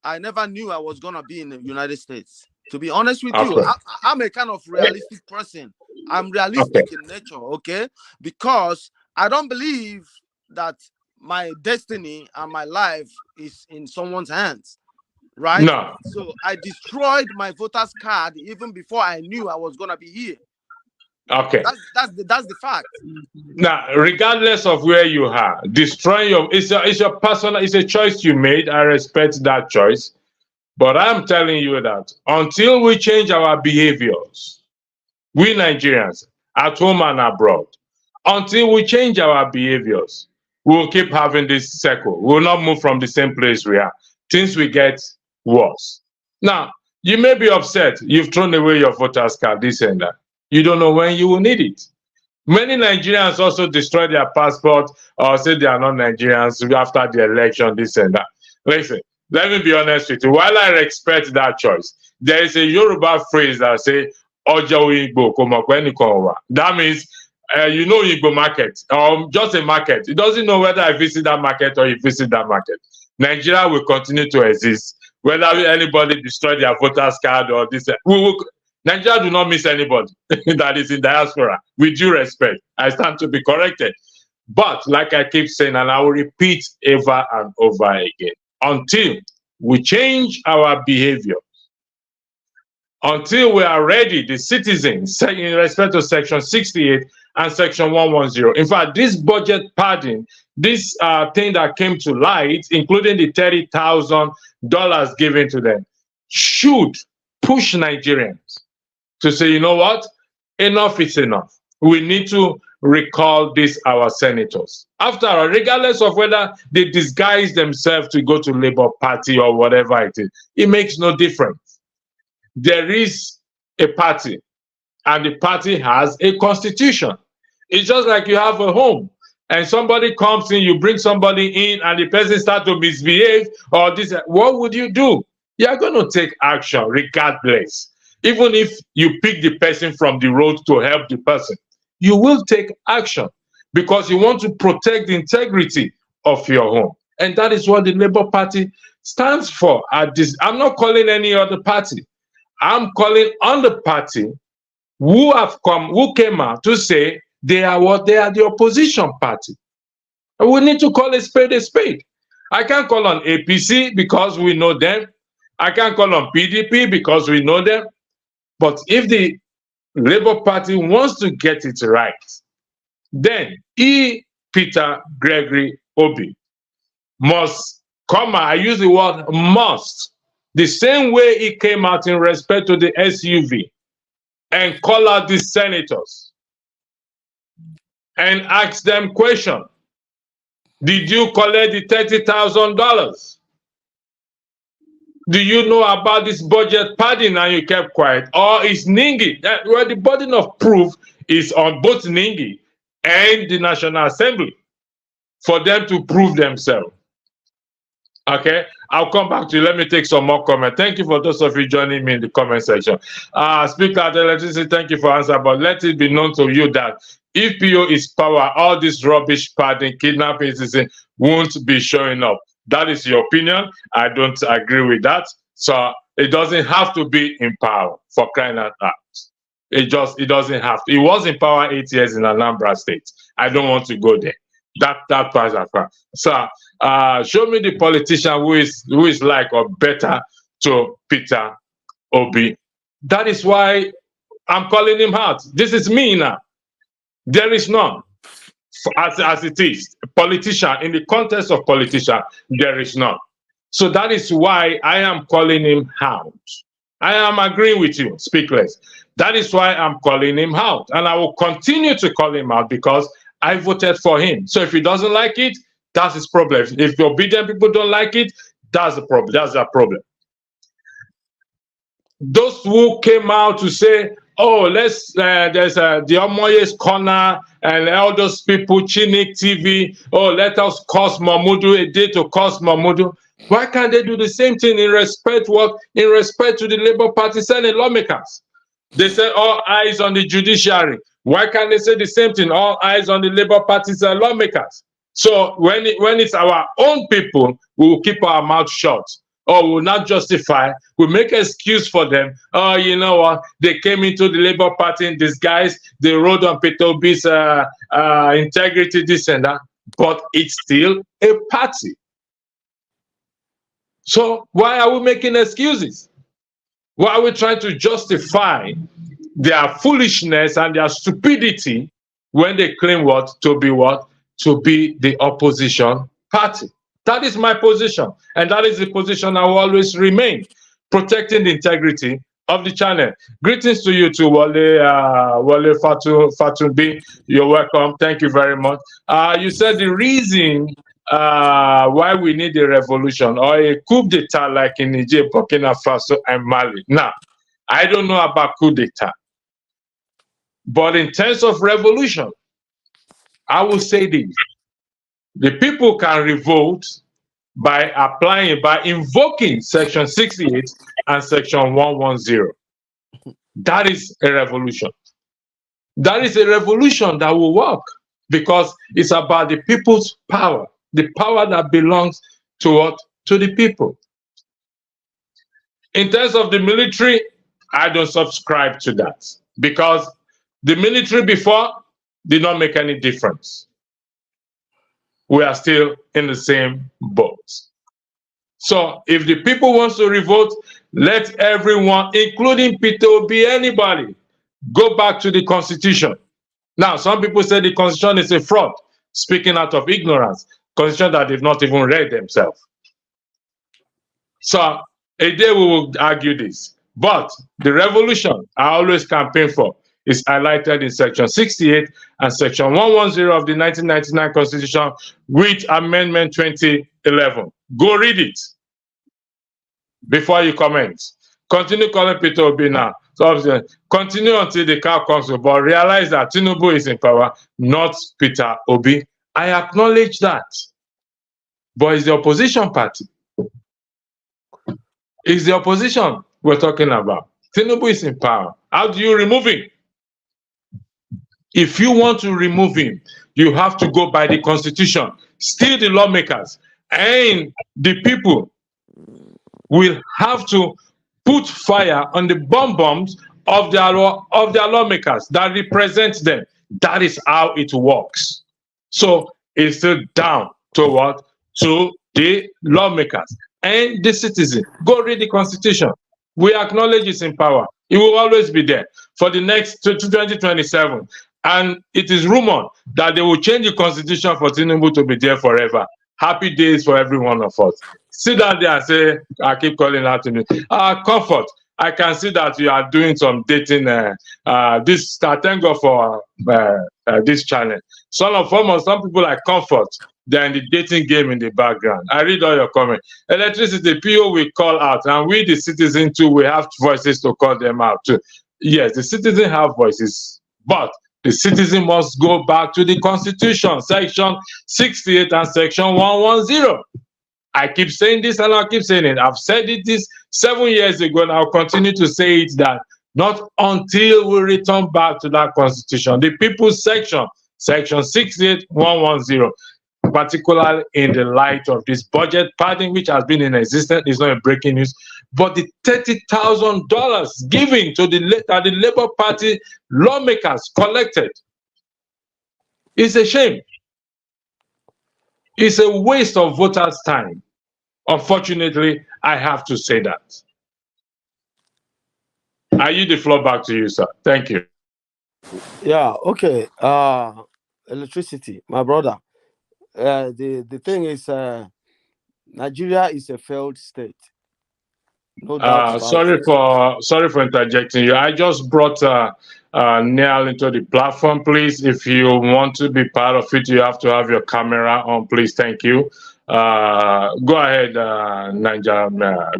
I never knew I was gonna be in the United States. To be honest with you, Okay. I'm a kind of realistic person. I'm Okay. realistic in nature, okay? Because I don't believe that my destiny and my life is in someone's hands, right? No. So I destroyed my voters card even before I knew I was gonna be here. Okay. That's the fact. Now, regardless of where you are, destroying it's your personal, it's a choice you made. I respect that choice. But I'm telling you that until we change our behaviors, we Nigerians, at home and abroad, until we change our behaviors, we'll keep having this circle. We'll not move from the same place we are. Things will get worse. Now, you may be upset. You've thrown away your voters card, this and that. You don't know when you will need it. Many Nigerians also destroy their passport or say they are not Nigerians after the election, this and that. Listen, let me be honest with you. While I respect that choice, there is a Yoruba phrase that says, Ojo Igbo Komokweni Konwa. That means, you know, Igbo market, just a market. It doesn't know whether I visit that market or you visit that market. Nigeria will continue to exist. Whether anybody destroy their voters card or this, Nigeria do not miss anybody that is in diaspora. With due respect, I stand to be corrected. But like I keep saying, and I will repeat over and over again, until we change our behavior, until we are ready, the citizens, in respect to Section 68 and Section 110. In fact, this budget padding, this thing that came to light, including the $30,000 given to them, should push Nigerians to say, you know what, enough is enough. We need to recall these our senators. After all, regardless of whether they disguise themselves to go to Labour Party or whatever it is, it makes no difference. There is a party, and the party has a constitution. It's just like you have a home, and somebody comes in, you bring somebody in, and the person starts to misbehave or this. What would you do? You are going to take action regardless. Even if you pick the person from the road to help the person, you will take action because you want to protect the integrity of your home. And that is what the Labour Party stands for. I'm not calling any other party. I'm calling on the party who came out to say they are what they are, the opposition party. And we need to call a spade a spade. I can't call on APC because we know them. I can't call on PDP because we know them. But if the Labour Party wants to get it right, then Peter Gregory Obi must come out. I use the word must. The same way he came out in respect to the SUV and call out the senators and ask them question. Did you collect the $30,000? Do you know about this budget padding and you kept quiet? Or is Ningi? Well, the burden of proof is on both Ningi and the National Assembly for them to prove themselves. Okay, I'll come back to you. Let me take some more comments. Thank you for those of you joining me in the comment section. Speaker at Electricity, thank you for answering, but let it be known to you that if PO is power, all this rubbish padding, kidnapping, won't be showing up. That is your opinion. I don't agree with that. So it doesn't have to be in power, for crying out loud. It doesn't have to. It was in power 8 years in Anambra State. I don't want to go there. That part is far. So show me the politician who is like or better to Peter Obi. That is why I'm calling him out. This is me now. There is none. As it is, politician, in the context of politician, there is none. So that is why I am calling him out. I am agreeing with you, speak less. That is why I'm calling him out. And I will continue to call him out because I voted for him. So if he doesn't like it, that's his problem. If the obedient people don't like it, that's the problem. That's their problem. Those who came out to say, oh, there's the Omoye's corner and all those people, Chinik TV, oh, let us curse Mahmudu, a day to curse Mahmudu. Why can't they do the same thing in respect to the Labour Party Senate lawmakers? They say all eyes on the judiciary. Why can't they say the same thing? All eyes on the Labour Party's lawmakers. So when it's our own people, we will keep our mouth shut. Or we will not justify, we make excuse for them. Oh, you know what? They came into the Labour Party in disguise. They rode on Peter Obi's integrity, this and that. But it's still a party. So why are we making excuses? Why are we trying to justify their foolishness and their stupidity when they claim what? To be the opposition party. That is my position, and that is the position I will always remain, protecting the integrity of the channel. Greetings to you too, Wale Fatumbi. You're welcome. Thank you very much. You said the reason why we need a revolution or a coup d'etat like in Niger, Burkina Faso, and Mali. Now, I don't know about coup d'etat, but in terms of revolution, I will say this. The people can revolt by invoking Section 68 and Section 110. That is a revolution. That is a revolution that will work because it's about the people's power, the power that belongs to what? To the people. In terms of the military, I don't subscribe to that because the military before did not make any difference. We are still in the same boat. So if the people want to revolt, let everyone, including Peter Obi, anybody, go back to the Constitution. Now, some people say the Constitution is a fraud, speaking out of ignorance, Constitution that they've not even read themselves. So a day we will argue this. But the revolution I always campaign for is highlighted in Section 68 and Section 110 of the 1999 Constitution with Amendment 2011. Go read it before you comment. Continue calling Peter Obi now. So continue until the cow comes, but realize that Tinubu is in power, not Peter Obi. I acknowledge that. But it's the opposition party. It's the opposition we're talking about. Tinubu is in power. How do you remove him? If you want to remove him, you have to go by the Constitution. Still the lawmakers and the people will have to put fire on the bombs of their lawmakers that represent them. That is how it works. So it's still down to what? To the lawmakers and the citizens. Go read the Constitution. We acknowledge it's in power. It will always be there for the next 2027. And it is rumored that they will change the Constitution for Tinubu to be there forever. Happy days for every one of us. Sit down there and say, I keep calling out to me. Comfort. I can see that you are doing some dating. Thank God for this channel. Some people like Comfort. They're in the dating game in the background. I read all your comments. Electricity, PO will call out, and we, the citizens too, we have voices to call them out too. Yes, the citizens have voices, but the citizen must go back to the Constitution, Section 68 and Section 110. I keep saying this and I'll keep saying it. I've said this 7 years ago and I'll continue to say it, that not until we return back to that Constitution, the People's Section, Section 68, 110, particularly in the light of this budget padding, which has been in existence, is not a breaking news, but the $30,000 given to the Labour Party lawmakers collected is a shame. It's a waste of voters' time. Unfortunately, I have to say that. I yield the floor back to you, sir. Thank you. Yeah, okay. Electricity, my brother. The thing is, Nigeria is a failed state. No doubt about it. Sorry for interjecting you. I just brought Neil into the platform. Please, if you want to be part of it, you have to have your camera on. Please, thank you. Go ahead, Niger.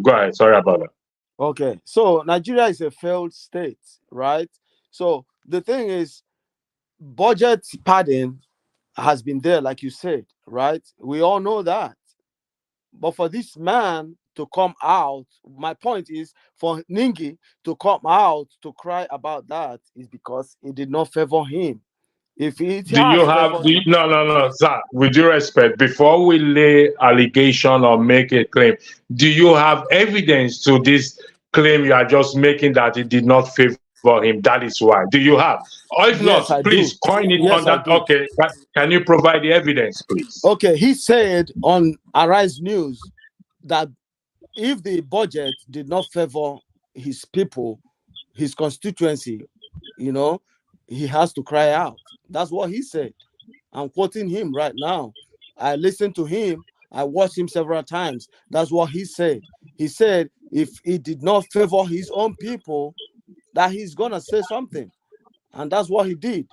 Go ahead. Sorry about that. Okay, so Nigeria is a failed state, right? So the thing is, budget padding has been there, like you said, right? We all know that. But for this man to come out, my point is for Ningi to come out to cry about that is because it did not favor him. If it Do you has have favored do you, him, no, sir, with due respect, before we lay allegation or make a claim, do you have evidence to this claim you are just making that it did not favor him? That is why. Do you have? Or if not, yes, I do. please coin it Yes, on I that. do. Okay. Can you provide the evidence, please? Okay, he said on Arise News that if the budget did not favor his people, his constituency, you know, he has to cry out. That's what he said. I'm quoting him right now. I listened to him. I watched him several times. That's what he said. He said if he did not favor his own people, that he's gonna say something, and that's what he did,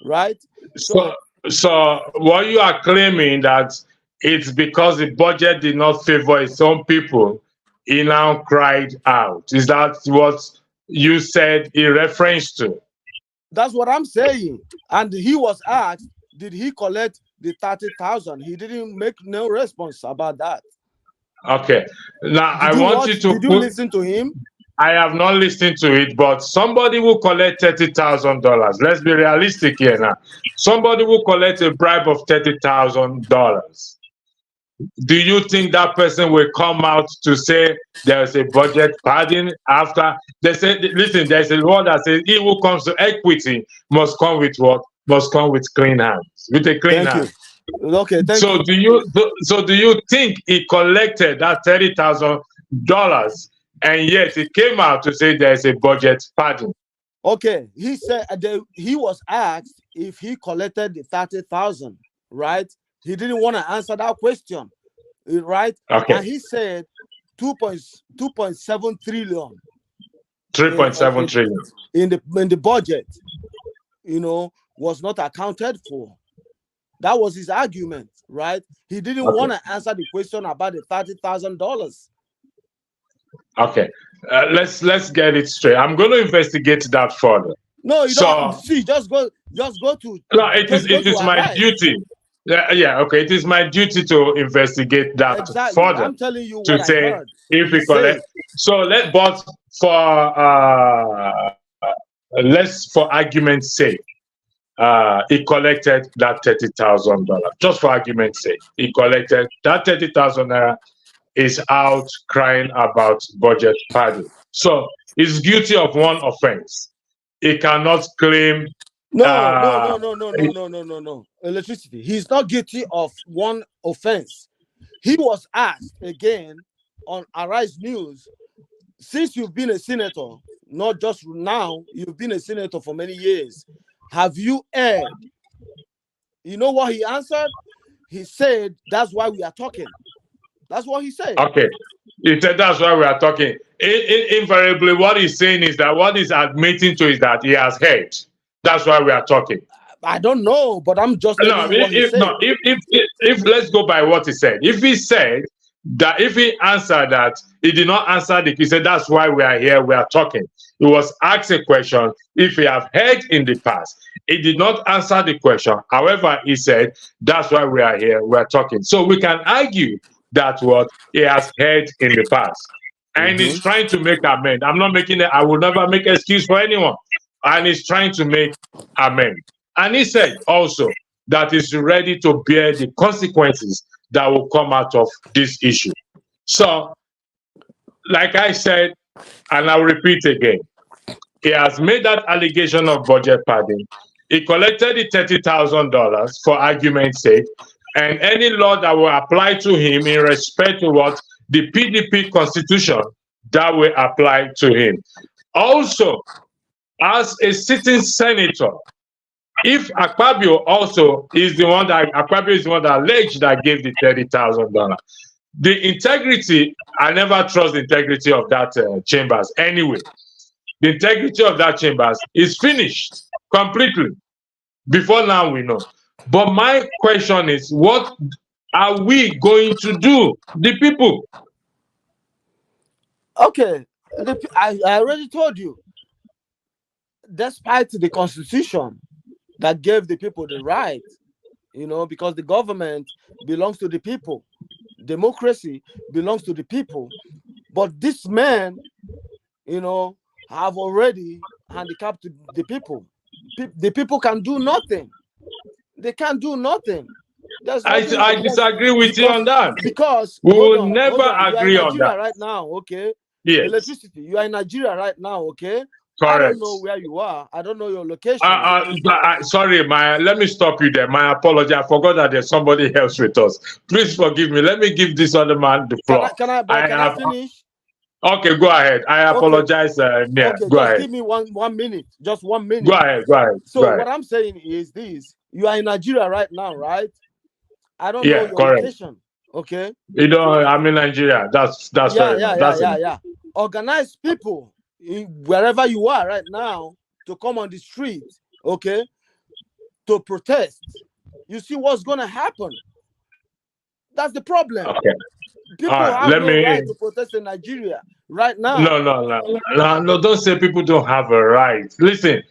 right? So, So so what you are claiming that it's because the budget did not favor his own people, he now cried out. Is that what you said in reference to? that's what I'm saying. And he was asked, did he collect the 30,000? He didn't make no response about that. Okay. Now I Did you want you watch? to Did you put. listen to him? I have not listened to it, but somebody will collect $30,000. Let's be realistic here now. Somebody will collect a bribe of $30,000. Do you think that person will come out to say there's a budget padding after they say, listen, there's a law that says he who comes to equity must come with what? Must come with clean hands, with a clean Thank hand. you. Okay, thank So you. do you think he collected that $30,000 and yet he came out to say there's a budget padding? Okay, he said he was asked if he collected the 30,000, right? He didn't want to answer that question, right? Okay. And he said 2.7 trillion 3.7 trillion. in the budget, was not accounted for. That was his argument, right? He didn't want to answer the question about the $30,000. Okay, let's get it straight. I'm going to investigate that further. No, you don't see. Just go to. No, it is my duty. Yeah, okay. It is my duty to investigate that further. I'm telling you to what say I heard. if we collect. So but for argument's sake, he collected that $30,000. Just for argument's sake, he collected that $30,000. Is out crying about budget padding. So he's guilty of one offense. He cannot claim. No. Electricity. He's not guilty of one offense. He was asked again on Arise News, since you've been a senator, not just now, you've been a senator for many years. Have you heard? You know what he answered? He said, that's why we are talking. That's what he said. Okay. He said that's why we are talking. Invariably, what he's saying is that what he's admitting to is that he has heard. That's why we are talking. I don't know, but I'm just telling you what he said. If let's go by what he said. If he said that, if he answered that, he did not answer he said that's why we are here, we are talking. He was asked a question if he have heard in the past. He did not answer the question. However, he said that's why we are here, we are talking. So we can argue that what he has heard in the past. And he's trying to make amend. I'm not making it, I will never make excuse for anyone. And he's trying to make amend. And he said also that he's ready to bear the consequences that will come out of this issue. So, like I said, and I'll repeat again, he has made that allegation of budget padding. He collected the $30,000 for argument's sake. And any law that will apply to him in respect to what the PDP constitution, that will apply to him. Also, as a sitting senator, if Akpabio also is the one that alleged that gave the $30,000, The integrity, I never trust the integrity of that chambers anyway. The integrity of that chambers is finished completely. Before now, we know. But my question is, what are we going to do, the people? Okay, I already told you, despite the constitution that gave the people the right, because the government belongs to the people, democracy belongs to the people, but this man, have already handicapped the people. The people can do nothing. They can't do nothing. There's nothing I disagree with you on that. Because We hold will on, never you are in agree on Nigeria that. right now, okay? Yes. Electricity. You are in Nigeria right now, okay? Correct. I don't know where you are. I don't know your location. Sorry, let me stop you there. My apology. I forgot that there's somebody else with us. Please forgive me. Let me give this other man the floor. Can I finish? Okay, go ahead. I apologize. Yeah, okay, go just ahead. give me 1 minute. Just 1 minute. Go ahead. So what I'm saying is this: you are in Nigeria right now, right? I don't know your location. Okay. I'm in Nigeria. That's fair enough. Yeah. Organize people wherever you are right now to come on the street, okay, to protest. You see what's gonna happen. That's the problem. Okay. People have no right to protest in Nigeria right now. No, don't say people don't have a right. Listen,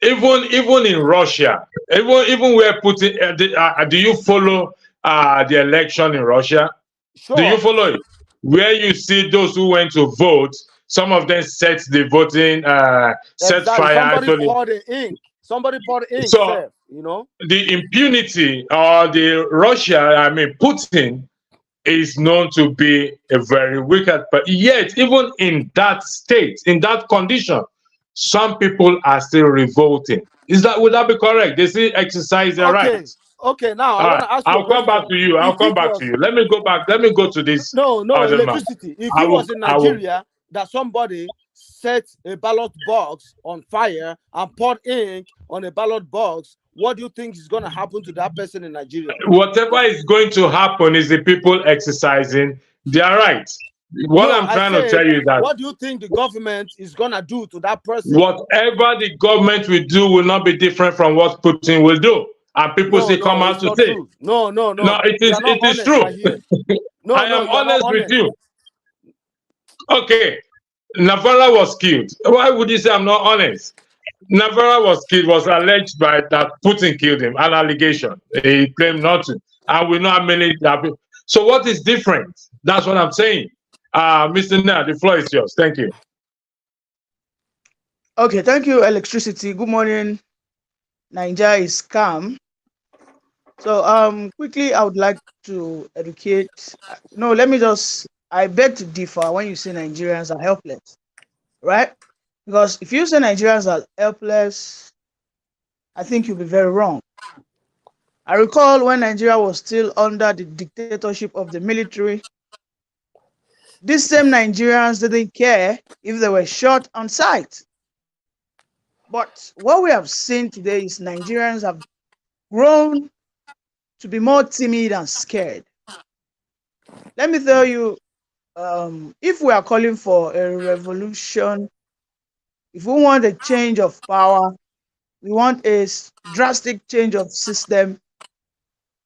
even in Russia, even where Putin, do you follow the election in Russia? Sure. Do you follow it? Where you see those who went to vote, some of them set the voting, set fire. Somebody poured ink. So, the impunity or the Putin is known to be a very wicked, but yet even in that state, in that condition, some people are still revolting. Would that be correct? They still exercise their rights. Okay, now I want to ask you. I'll come back to you. Let me go back. Let me go to this. No, electricity. If it was in Nigeria that somebody set a ballot box on fire and poured ink on a ballot box, what do you think is going to happen to that person in Nigeria? Whatever is going to happen is the people exercising their rights. I'm trying to tell you that. What do you think the government is going to do to that person? Whatever the government will do will not be different from what Putin will do. And people come out to say. No. It is true. Right I am honest with you. Okay. Navarra was killed. Why would you say I'm not honest? Navarra was killed, was alleged by that Putin killed him, an allegation. He claimed not to. And we know how many. So what is different? That's what I'm saying. Mr. Na, the floor is yours. Thank you. Okay, thank you, Electricity. Good morning. Nigeria is calm. So quickly, I would like to educate. I beg to differ when you say Nigerians are helpless, right? Because if you say Nigerians are helpless, I think you'll be very wrong. I recall when Nigeria was still under the dictatorship of the military, these same Nigerians didn't care if they were shot on sight. But what we have seen today is Nigerians have grown to be more timid and scared. Let me tell you, if we are calling for a revolution, if we want a change of power, we want a drastic change of system.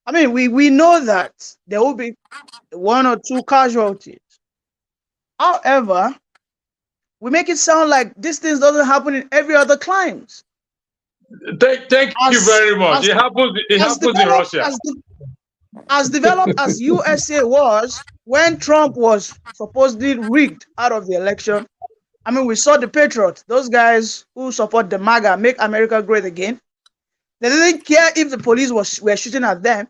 I mean, we know that there will be 1 or 2 casualties. However, we make it sound like this thing doesn't happen in every other climate. Thank you very much. It happens in Russia. As developed as USA was when Trump was supposedly rigged out of the election. I mean, we saw the Patriots, those guys who support the MAGA, Make America Great Again. They didn't care if the police were shooting at them.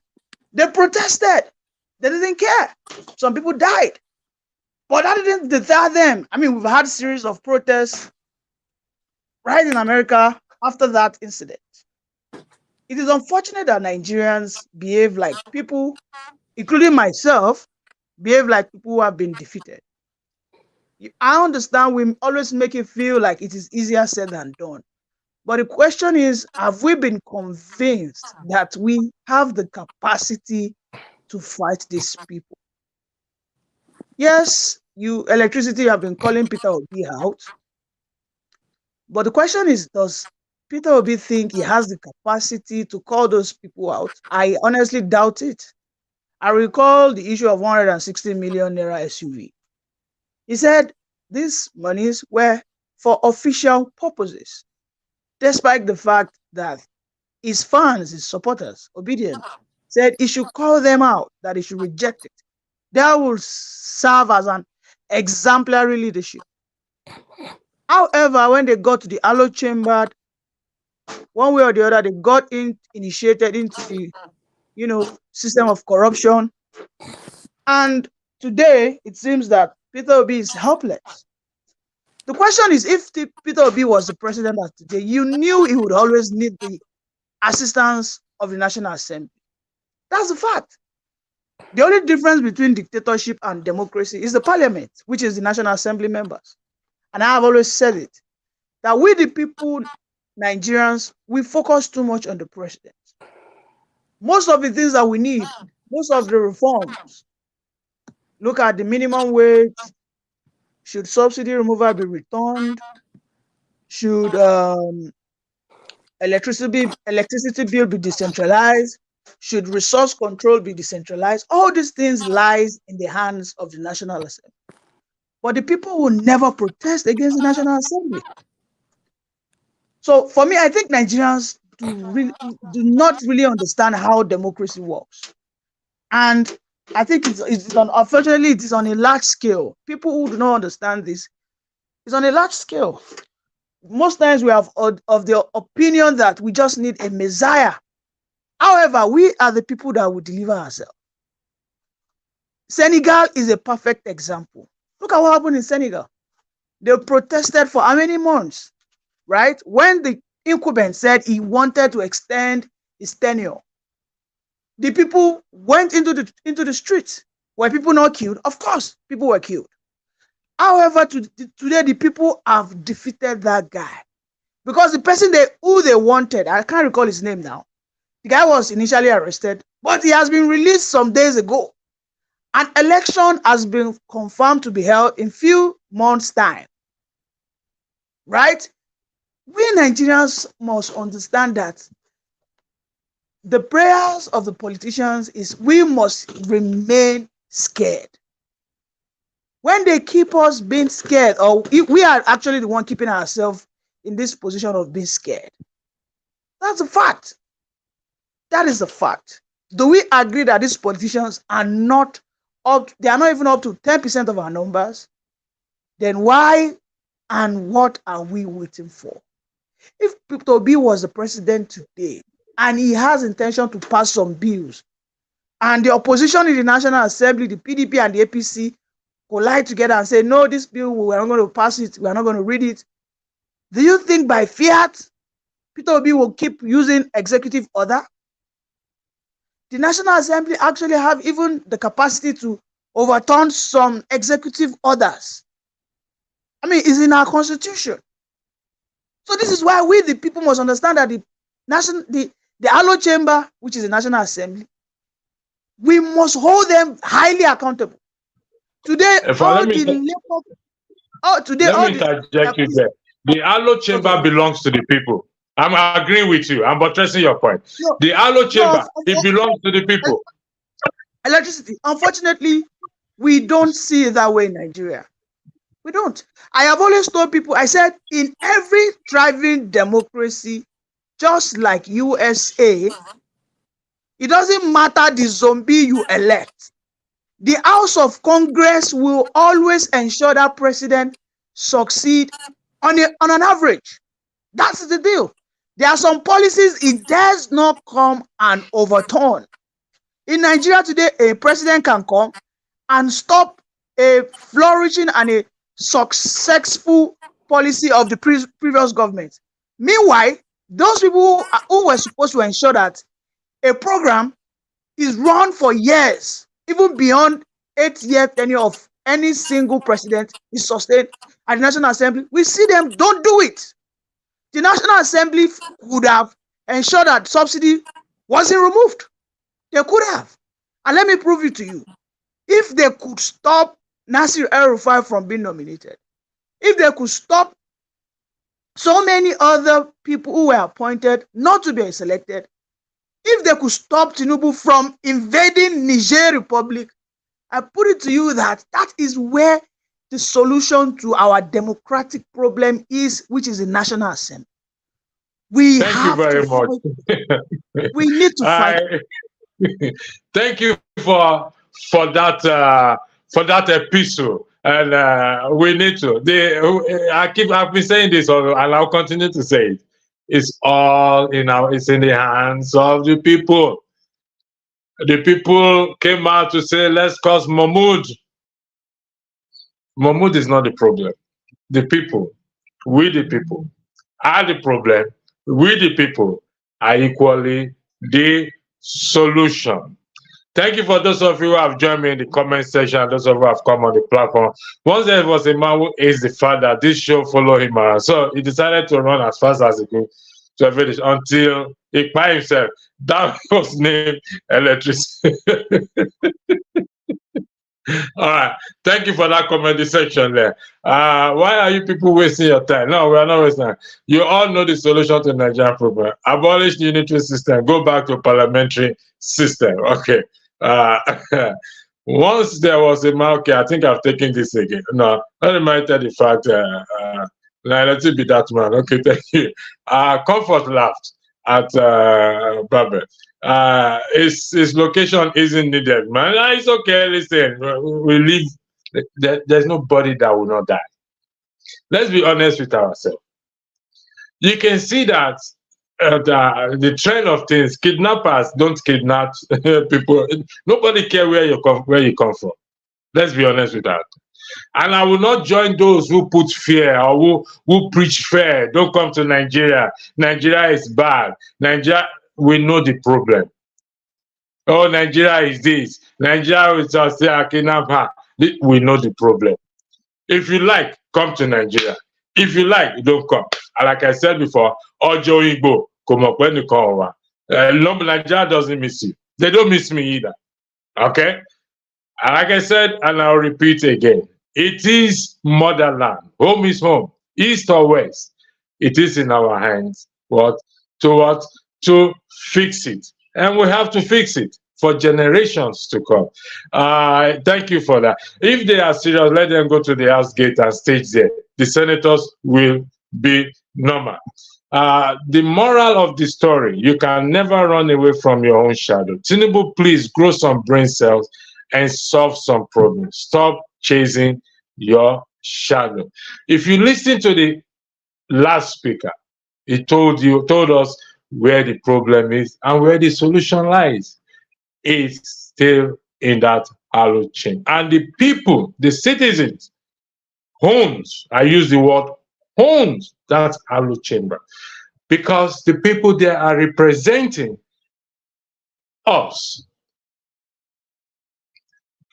They protested. They didn't care. Some people died. But that didn't deter them. I mean, we've had a series of protests right in America after that incident. It is unfortunate that Nigerians behave like people, including myself, behave like people who have been defeated. I understand we always make it feel like it is easier said than done. But the question is, have we been convinced that we have the capacity to fight these people? Yes, electricity have been calling Peter Obi out. But the question is, does Peter Obi think he has the capacity to call those people out? I honestly doubt it. I recall the issue of 160 million naira SUV. He said these monies were for official purposes, despite the fact that his fans, his supporters, obedient, said he should call them out, that he should reject it. That will serve as an exemplary leadership. However, when they got to the Allo chamber, one way or the other, they got initiated into the system of corruption. And today, it seems that Peter Obi is helpless. The question is, if Peter Obi was the president of today, you knew he would always need the assistance of the National Assembly. That's the fact. The only difference between dictatorship and democracy is the parliament, which is the National Assembly members. And I have always said it, that we, the people, Nigerians, we focus too much on the president. Most of the things that we need, most of the reforms, look at the minimum wage, should subsidy removal be returned, should electricity bill be decentralized, should resource control be decentralized? All these things lies in the hands of the National Assembly. But the people will never protest against the National Assembly. So for me, I think Nigerians do not really understand how democracy works. And I think unfortunately, it is on a large scale. People who do not understand this, it's on a large scale. Most times we have of the opinion that we just need a messiah. However, we are the people that will deliver ourselves. Senegal is a perfect example. Look at what happened in Senegal. They protested for how many months, right? When the incumbent said he wanted to extend his tenure, the people went into the streets. Were people not killed? Of course, people were killed. However, today the people have defeated that guy because the person who they wanted, I can't recall his name now. The guy was initially arrested, but he has been released some days ago. An election has been confirmed to be held in few months' time. Right? We Nigerians must understand that the prayers of the politicians is we must remain scared. When they keep us being scared, or we are actually the one keeping ourselves in this position of being scared. That's a fact. That is a fact. Do we agree that these politicians are not up? They are not even up to 10% of our numbers. Then why and what are we waiting for? If Peter Obi was the president today and he has intention to pass some bills, and the opposition in the National Assembly, the PDP and the APC, collide together and say, no, this bill, we're not going to pass it, we're not going to read it. Do you think by fiat, Peter Obi will keep using executive order? The National Assembly actually have even the capacity to overturn some executive orders. I mean, it's in our constitution. So this is why we, the people, must understand that the Allo Chamber, which is the National Assembly, we must hold them highly accountable. Today, let me interject you there. The Allo Chamber belongs to the people. I'm agreeing with you. I'm buttressing your point. No, the Allo Chamber, it belongs to the people. Electricity. Unfortunately, we don't see it that way in Nigeria. We don't. I have always told people, I said, in every thriving democracy, just like USA, it doesn't matter the zombie you elect. The House of Congress will always ensure that president succeed on an average. That's the deal. There are some policies it does not come and overturn. In Nigeria today, a president can come and stop a flourishing and a successful policy of the previous government. Meanwhile, those people who were supposed to ensure that a program is run for years, even beyond 8-year tenure of any single president is sustained at the National Assembly, we see them don't do it. The National Assembly would have ensured that subsidy wasn't removed. They could have. And let me prove it to you. If they could stop Nasir El-Rufai from being nominated, if they could stop so many other people who were appointed not to be selected, if they could stop Tinubu from invading Niger Republic, I put it to you that that is where the solution to our democratic problem is, which is the National Assembly. We Thank you have very to much. fight. We need to fight. Thank you for that epistle, and we need to. I've been saying this, and I'll continue to say it. It's all it's in the hands of the people. The people came out to say, let's cause Mahmoud. Mahmoud is not the problem. The people, we the people, are the problem. We the people are equally the solution. Thank you for those of you who have joined me in the comment section, those of you who have come on the platform. Once there was a man who is the father, this show followed him around. So he decided to run as fast as he could to finish until he by himself. That was named electricity. All right. Thank you for that comment section there. Why are you people wasting your time? No, we are not wasting time. You all know the solution to the Nigerian problem. Abolish the unitary system. Go back to a parliamentary system. Okay. Once there was a okay, I think I've taken this again. No, I reminded the fact. Let it be that man. Okay, thank you. Comfort laughed at Babel. His location isn't needed, man. It's okay. Listen, we live. There's nobody that will not die. Let's be honest with ourselves. You can see that the trend of things. Kidnappers don't kidnap people. Nobody cares where you come from. Let's be honest with that. And I will not join those who put fear or who preach fear. Don't come to Nigeria. Nigeria is bad. Nigeria, we know the problem. Oh, Nigeria is this. Nigeria is just a kidnapper. We know the problem. If you like, come to Nigeria. If you like, don't come. And like I said before, Ojo Igbo, come up when you come over. Nigeria doesn't miss you. They don't miss me either. Okay? And like I said, and I'll repeat again, it is motherland. Home is home, east or west. It is in our hands. To fix it. And we have to fix it for generations to come. Thank you for that. If they are serious, let them go to the house gate and stage there. The senators will be normal. The moral of the story, you can never run away from your own shadow. Tinubu, please grow some brain cells and solve some problems. Stop chasing your shadow. If you listen to the last speaker, he told us where the problem is and where the solution lies. It's still in that hollow chain. And the people, the citizens, owns, I use the word owns that hollow chamber. Because the people there are representing us.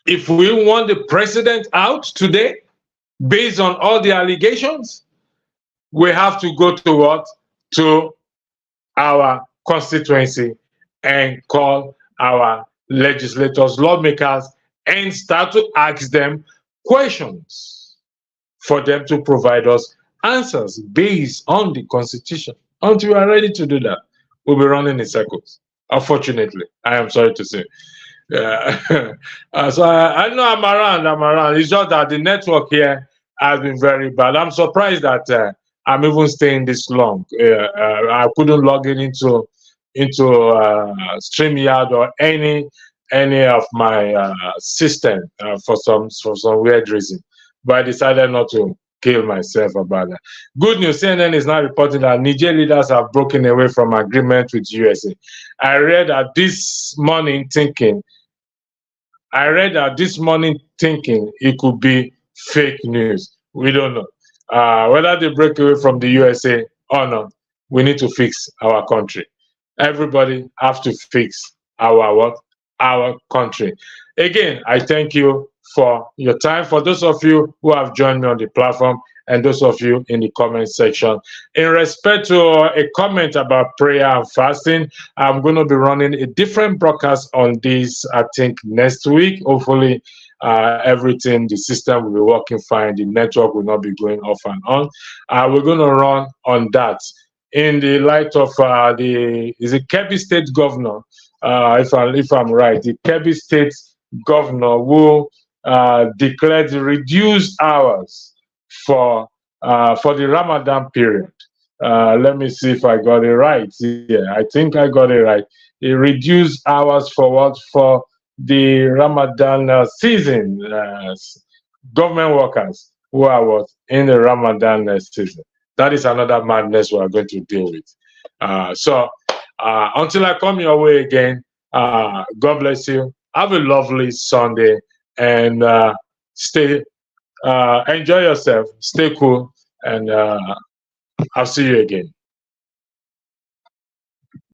If we want the president out today, based on all the allegations, we have to go to what? To our constituency and call our legislators, lawmakers, and start to ask them questions for them to provide us answers based on the Constitution. Until we are ready to do that, we'll be running in circles. Unfortunately, I am sorry to say. So I know I'm around. It's just that the network here has been very bad. I'm surprised that I'm even staying this long. I couldn't log in into StreamYard or any of my system for some weird reason. But I decided not to kill myself about that. Good news, CNN is now reporting that Niger leaders have broken away from agreement with USA. I read that this morning thinking it could be fake news. We don't know. Whether they break away from the USA or not, we need to fix our country. Everybody have to fix our country. Again, I thank you for your time. For those of you who have joined me on the platform and those of you in the comment section. In respect to a comment about prayer and fasting, I'm going to be running a different broadcast on this, I think, next week. Hopefully, everything, the system will be working fine, the network will not be going off and on. We're going to run on that in the light of is a Kebbi State governor, if I'm right, the Kebbi State governor who declared reduced hours for the Ramadan period. Let me see if I got it right. Yeah, I think I got it right. He reduced hours for what? For the Ramadan season. Government workers who are what? In the Ramadan season. That is another madness we are going to deal with. So until I come your way again, God bless you. Have a lovely Sunday and enjoy yourself. Stay cool, and I'll see you again.